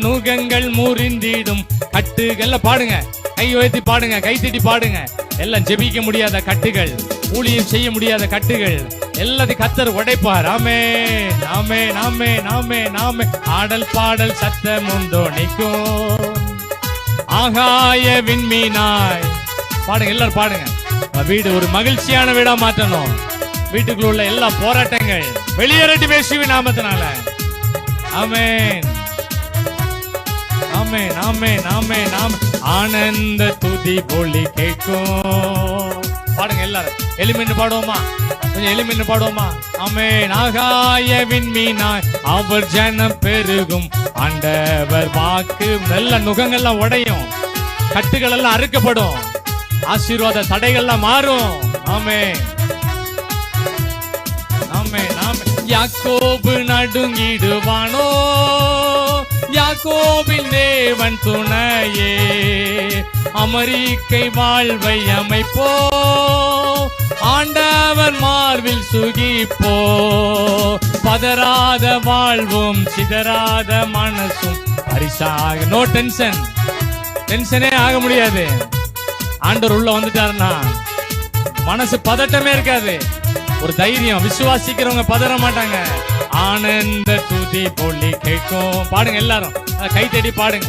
நுகங்கள் முறிந்திடும், கட்டுகள் பாடுங்க, கை உயர்த்தி பாடுங்க, கை தட்டி பாடுங்க. எல்லாம் ஜெபிக்க முடியாத கட்டுகள், ஊழியம் செய்ய முடியாத கட்டுகள் எல்லாத்தையும் கர்த்தர் உடைப்பார். ஆமென், ஆமென், ஆமென், ஆமென், ஆமென். ஆடல் பாடல் சத்தமும் தோனிக்கும். ஆகாய விண்மீனாய் பாடுங்க, எல்லாரும் பாடுங்க. வீடு ஒரு மகிழ்ச்சியான வீடா மாற்றணும். வீட்டுக்குள்ள உள்ள எல்லா போராட்டங்கள் வெளியேறட்டு இயேசுவின் நாமத்தினால. ஆமென், ஆமென், ஆமென், ஆமென், ஆமென். ஆனந்த துதி ஒலி கேட்கும். பாடுங்க எல்லாரும், எளிமைன்னு பாடுவோமா? கொஞ்சம் எளிமைன்னு பாடுவோமா? ஆமென். ஆகாய விண்மீனாய் அவர் ஜனம் பெருகும், ஆண்டவர் வாக்கு. நல்ல நுகங்கள்லாம் உடையும், கட்டுகள் எல்லாம் அறுக்கப்படும், ஆசீர்வாத தடைகள்லாம் மாறும். ஆமென், ஆமென், ஆமென். யாக்கோபு நடுங்கிடுவானோ, யாக்கோபின் தேவன் துணையே. அமெரிக்கை வாழ்வை அமைப்போ, ஆண்டவர் மார்பில் சுகிப்போ. பதறாத வாழ்வும் சிதறாத மனசும் பரிசாக. நோ டென்ஷன், டென்ஷனே ஆக முடியாது. ஆண்டவர் உள்ள வந்துட்டாருன்னா மனசு பதட்டமே இருக்காது. ஒரு தைரியம். விசுவாசிக்கிறவங்க பதற மாட்டாங்க. ஆனந்த துதி பொலி கேட்கும். பாடுங்க எல்லாரும், கை தேடி பாடுங்க,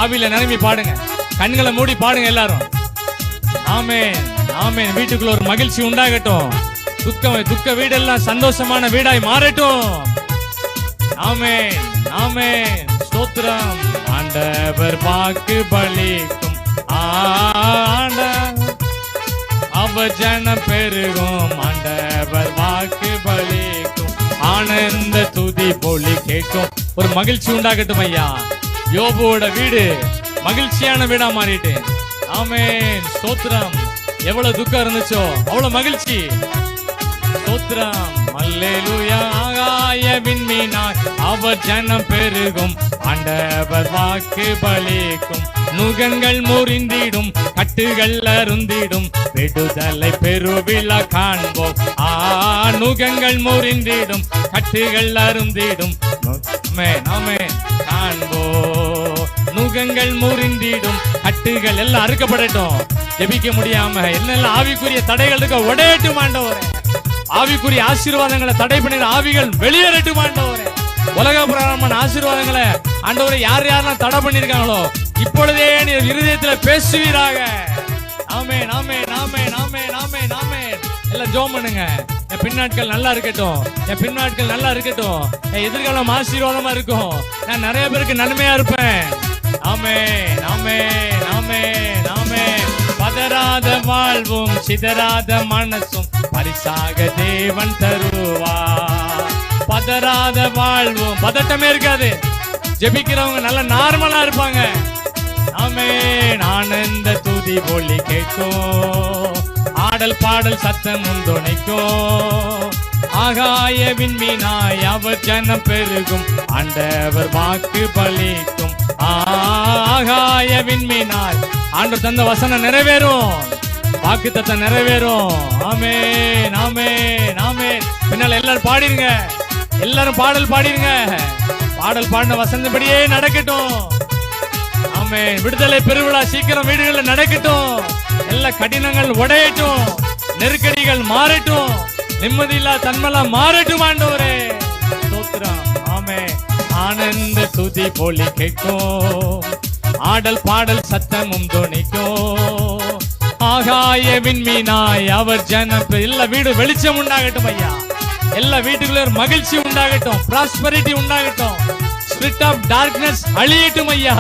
ஆவியில நிரம்பி பாடுங்க, கண்களை மூடி பாடுங்க எல்லாரும். ஆமென் ஆமென். வீட்டுக்குள்ள ஒரு மகிழ்ச்சி உண்டாகட்டும். துக்க வீடெல்லாம் சந்தோஷமான வீடாய் மாறட்டும். ஆமென் ஆமென். ஸ்தோத்திரம். ஆண்டவர் வாக்கு பலிக்கும். அவர் ஜனம் பெருகும். ஆண்டவர் வாக்கு பலிக்கும். ஆனந்த துதி பொலி கேட்கும். ஒரு மகிழ்ச்சி உண்டாகட்டும் ஐயா. யோபுவோட வீடு மகிழ்ச்சியான வீடா மாறிட்டு. ஆமென் ஸ்தோத்திரம். எவ்வளவு துக்கம் இருந்துச்சோ அவ்வளவு மகிழ்ச்சி. ஸ்தோத்திரம். அல்லேலூயா. ஆகாய விண்மீனாய் அவர் ஜனம் பெருகும். ஆண்டவர் வாக்கு பலிக்கும். நுகங்கள் முறிந்திடும், கட்டுகள் அருந்திடும், விடுதலை பெருவிழா காண்போம். நுகங்கள் முறிந்திடும், கட்டுகள் அருந்திடும், காண்போ. நுகங்கள் முறிந்திடும், கட்டுகள் எல்லாம் அறுக்கப்படட்டும். ஜெபிக்க முடியாம என்னெல்லாம் ஆவிக்குரிய தடைகள் இருக்க உடையட்டும் ஆண்டவரே. ஆவிக்குரிய ஆசீர்வாதங்களை தடை பண்ணிற ஆவிகள் வெளியேறட்டும் ஆண்டவரே. உலக பிரகாரமான ஆசீர்வாதங்களை ஆண்டவரை யார் யாரெல்லாம் தடை பண்ணிருக்காங்களோ இப்பொழுதே நீ இருதயத்துல பேசுவீராக. ஆமென் ஆமென் ஆமென் ஆமென் ஆமென் ஆமென். எல்லாம் ஜெபம் பண்ணுங்க. என் பின்னாட்கள் நல்லா இருக்கட்டும், என் பின்னாட்கள் நல்லா இருக்கட்டும், என் எதிர்காலம் ஆசீர்வாதமா இருக்கும், நான் நிறைய பேருக்கு நன்மையா இருப்பேன். ஆமென் ஆமென் ஆமென் ஆமென். பதறாத வாழ்வும் சிதறாத மனசும் பரிசாக தேவன் தருவா. பதறாத வாழ்வும், பதட்டமே இருக்காது. ஜெபிக்கிறவங்க நல்ல நார்மலா இருப்பாங்க. ஆமென். ஆனந்த துதி பொலி கேட்கும். ஆடல் பாடல் சத்தம் துணைக்கும். ஆகாய விண்மீனாய் அவர் ஜனம் பெருகும். ஆண்டவர் வாக்கு பலிக்கும். ஆகாய விண்மீனாய் ஆண்டவர் தந்த வசனம் நிறைவேறும். வாக்கு தத்தம் நிறைவேறும். ஆமென் ஆமென் ஆமென். பின்னால எல்லாரும் பாடிருங்க, எல்லாரும் பாடல் பாடிருங்க. பாடல் பாடின வசனப்படியே நடக்கட்டும். ஆமென். விடுதலை பெருவிழா சீக்கிரம் வீடுகளில் நடக்கட்டும். எல்லா கடினங்கள் உடையட்டும், நெருக்கடிகள் மாறட்டும், நிம்மதியில்லா தன்மெல்லாம் மாறட்டும் ஆண்டவரே. ஸ்தோத்திரம். ஆமென். ஆனந்த துதி பொலி கேட்கும். ஆடல் பாடல் சத்தமும் துணிக்கும். ஆகாய விண்மீனாய் அவர் ஜனம். எல்லா வீடு வெளிச்சம் உண்டாகட்டும் ஐயா. எல்லா வீட்டுக்குள்ள மகிழ்ச்சி உண்டாகட்டும், பிராஸ்பரிட்டி உண்டாகட்டும், ஸ்பிரிட் ஆஃப் டார்க்னஸ் அழியட்டும் ஐயா.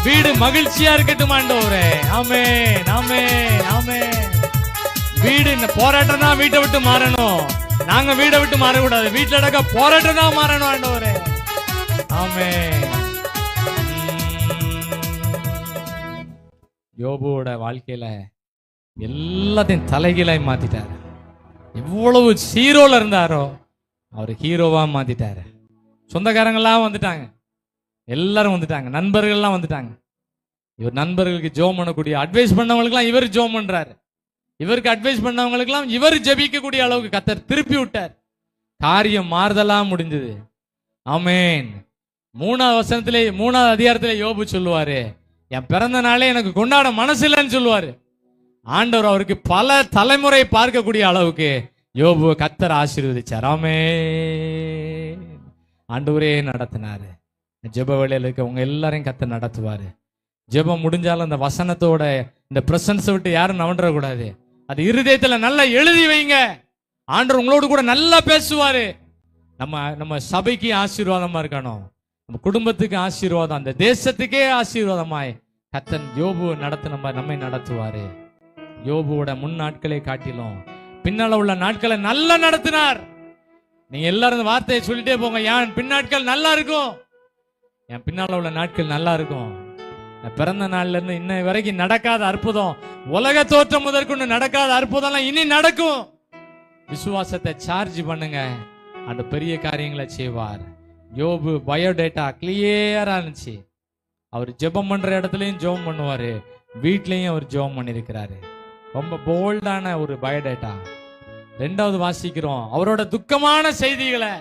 வீடு மகிழ்ச்சியா இருக்கட்டும் ஆண்டவரே. ஆமென் ஆமென் ஆமென். வீடு போராட்டம் தான் வீட்டை விட்டு மாறணும். நாங்க வீட்டை விட்டு மாறக்கூடாது. வீட்டுல நடக்க போராட்டம் தான் மாறணும் ஆண்டவரே. ஆமென். யோபுவோட வாழ்க்கையில எல்லாத்தையும் தலைகீழாய் மாத்திட்டாரு. எவ்வளவு ஹீரோல இருந்தாரோ அவர் ஹீரோவா மாத்திட்டாரு. சொந்தக்காரங்களாம் வந்துட்டாங்க, எல்லாரும் வந்துட்டாங்க, நண்பர்கள்லாம் வந்துட்டாங்க. இவர் நண்பர்களுக்கு ஜெபம் பண்ணக்கூடிய அட்வைஸ் பண்ணவங்களுக்குலாம் இவர் ஜெபம் பண்றாரு. இவருக்கு அட்வைஸ் பண்ணவங்களுக்குலாம் இவர் ஜெபிக்கக்கூடிய அளவுக்கு கர்த்தர் திருப்பி விட்டார். காரியம் மாறுதலா முடிஞ்சது. ஆமென். 3வது வசனத்திலே 3வது அதிகாரத்திலே யோபு சொல்லுவாரு, என் பிறந்த நாளே எனக்கு கொண்டாட மனசு இல்லைன்னு சொல்லுவாரு. ஆண்டவர் அவருக்கு பல தலைமுறை பார்க்கக்கூடிய அளவுக்கு யோபு கர்த்தர் ஆசீர்வதிச்சார். ஆமென். ஆண்டவரே நடத்தினாரு. ஜெப வேளையில இருக்க உங்க எல்லாரையும் கர்த்தர் நடத்துவாரு. ஜெபம் முடிஞ்சாலும் அந்த வசனத்தோட இந்த பிரசன்ஸை விட்டு யாரும் நவண்டக்கூடாது. அது இருதயத்துல நல்லா எழுதி வைங்க. ஆண்டவர் உங்களோடு கூட நல்லா பேசுவாரு. நம்ம சபைக்கு ஆசீர்வாதமா இருக்கணும், நம்ம குடும்பத்துக்கு ஆசீர்வாதம், அந்த தேசத்துக்கே ஆசீர்வாதமாய் கர்த்தர் யோபு நம்மை நடத்துவாரு. யோபுவோட முன் நாட்களை காட்டிலும் பின்னால உள்ள நாட்களை நல்லா நடத்தினார். நீங்க எல்லாரும் இந்த வார்த்தையை சொல்லிட்டே போங்க. என் பின்னாட்கள் நல்லா இருக்கும், என் பின்னால உள்ள நாட்கள் நல்லா இருக்கும். பிறந்த நாள்ல இருந்து இன்ன வரைக்கும் நடக்காத அற்புதம், உலக தோற்றம் முதற்கொண்டு நடக்காத அற்புதம் இனி நடக்கும். விசுவாசத்தை சார்ஜ் பண்ணுங்க, அந்த பெரிய காரியங்களை செய்வார். யோபு பயோடேட்டா கிளியரா இருந்துச்சு. அவர் ஜெபம் பண்ற இடத்துலயும் ஜெபம் பண்ணுவாரு, வீட்லயும் அவர் ஜெபம் பண்ணிருக்கிறாரு. ரொம்ப போல்டான ஒரு பயோடேட்டா. 2வது வாசிக்கிறோம், அவரோட துக்கமான செய்திகளை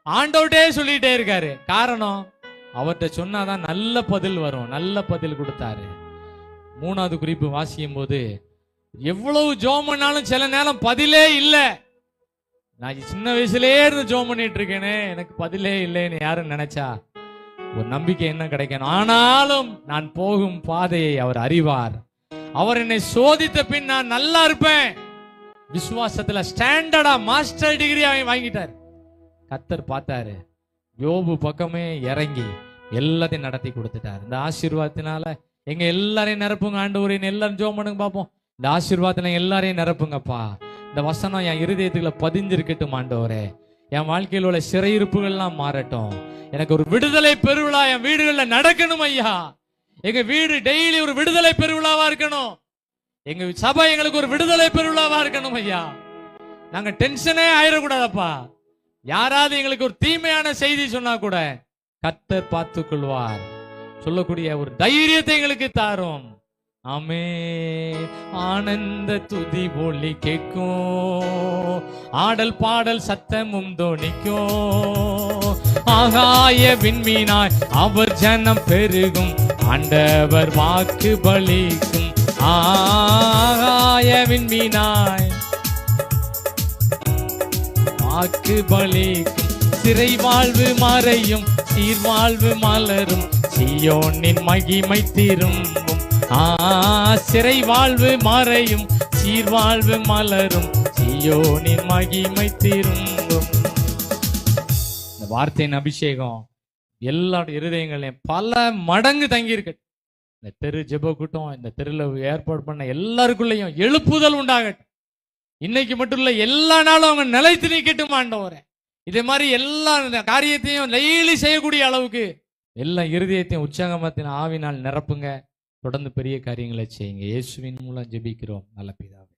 ஆண்டவர்ட்டே சொல்லிட்டே இருக்காரு. காரணம், அவர்கிட்ட சொன்னாதான் நல்ல பதில் வரும். நல்ல பதில் கொடுத்தாரு. 3வது குறிப்பு வாசிக்கும் போது, எவ்வளவு ஜெபம் பண்ணாலும் சில நேரம் பதிலே இல்லை. நான் சின்ன வயசுலயே இருந்து ஜெபம் பண்ணிட்டு இருக்கேனே, எனக்கு பதிலே இல்லைன்னு யாரும் நினைச்சா ஒரு நம்பிக்கை என்ன கிடைக்கணும். ஆனாலும் நான் போகும் பாதையை அவர் அறிவார். அவர் என்னை சோதித்த பின் நான் நல்லா இருப்பேன். விசுவாசத்துல ஸ்டாண்டர்டா மாஸ்டர் டிகிரி வாங்கிட்டார். கர்த்தர் பார்த்தாரு, யோபு பக்கமே இறங்கி எல்லாத்தையும் நடத்தி கொடுத்துட்டார். இந்த ஆசீர்வாதத்தினால எங்க எல்லாரையும் நிரப்புங்க ஆண்டவரே. எல்லாரும் ஜெபம் பண்ணுங்க பார்ப்போம். இந்த ஆசீர்வாதத்துல எல்லாரையும் நிரப்புங்கப்பா. இந்த வசனம் என் இருதயத்துக்குள்ள பதிஞ்சிருக்கட்டும் ஆண்டவரே. என் வாழ்க்கையில் உள்ள சிறையிருப்புகள்லாம் மாறட்டும். எனக்கு ஒரு விடுதலை பெருவிழா என் வீடுகள்ல நடக்கணும் ஐயா. எங்க வீடு டெய்லி ஒரு விடுதலை பெருவிழாவா இருக்கணும். எங்க சபை எங்களுக்கு ஒரு விடுதலை பெருவிழாவா இருக்கணும் ஐயா. நாங்க டென்ஷனே ஆயிடக்கூடாதப்பா. யாராவது எங்களுக்கு ஒரு தீமையான செய்தி சொன்னா கூட கர்த்தர் பார்த்துக் கொள்வார் சொல்லக்கூடிய ஒரு தைரியத்தை எங்களுக்கு தாரும். ஆமென். ஆனந்த துதி ஒலி கேட்கும், ஆடல் பாடல் சத்தமும் தோணிக்கும். ஆகாய விண்மீனாய் அவர் ஜனம் பெருகும், ஆண்டவர் வாக்கு பலிக்கும். ஆகாய விண்மீனாய் வாக்கு பலிக்கும். சிறை வாழ்வு மறையும், சீர்வாழ்வு மலரும், சீயோனின் மகிமை திரும்பும். சிறை வாழ்வு மறையும், சீர்வாழ்வு மலரும், சீயோனின் மகிமை திரும்பும். இந்த வார்த்தையின் அபிஷேகம் எல்லா இருதயங்களையும் பல மடங்கு தங்கி இருக்கு. இந்த தெரு ஜெப கூட்டம், இந்த தெருல ஏற்பாடு பண்ண எல்லாருக்குள்ளேயும் எழுப்புதல் உண்டாகட்டும். இன்னைக்கு மட்டும் இல்ல, எல்லா நாளும் அவங்க நிலைத்து நிக்கட்டும் ஆண்டவரே. இதே மாதிரி எல்லா காரியத்தையும் டெய்லி செய்யக்கூடிய அளவுக்கு எல்லா இருதயத்தையும் உற்சாகமத்தின் ஆவினால் நிரப்புங்க. தொடர்ந்து பெரிய காரியங்களை செய்யுங்க. இயேசுவின் மூலம் ஜெபிக்கிறோம் நல்ல பிதாவே.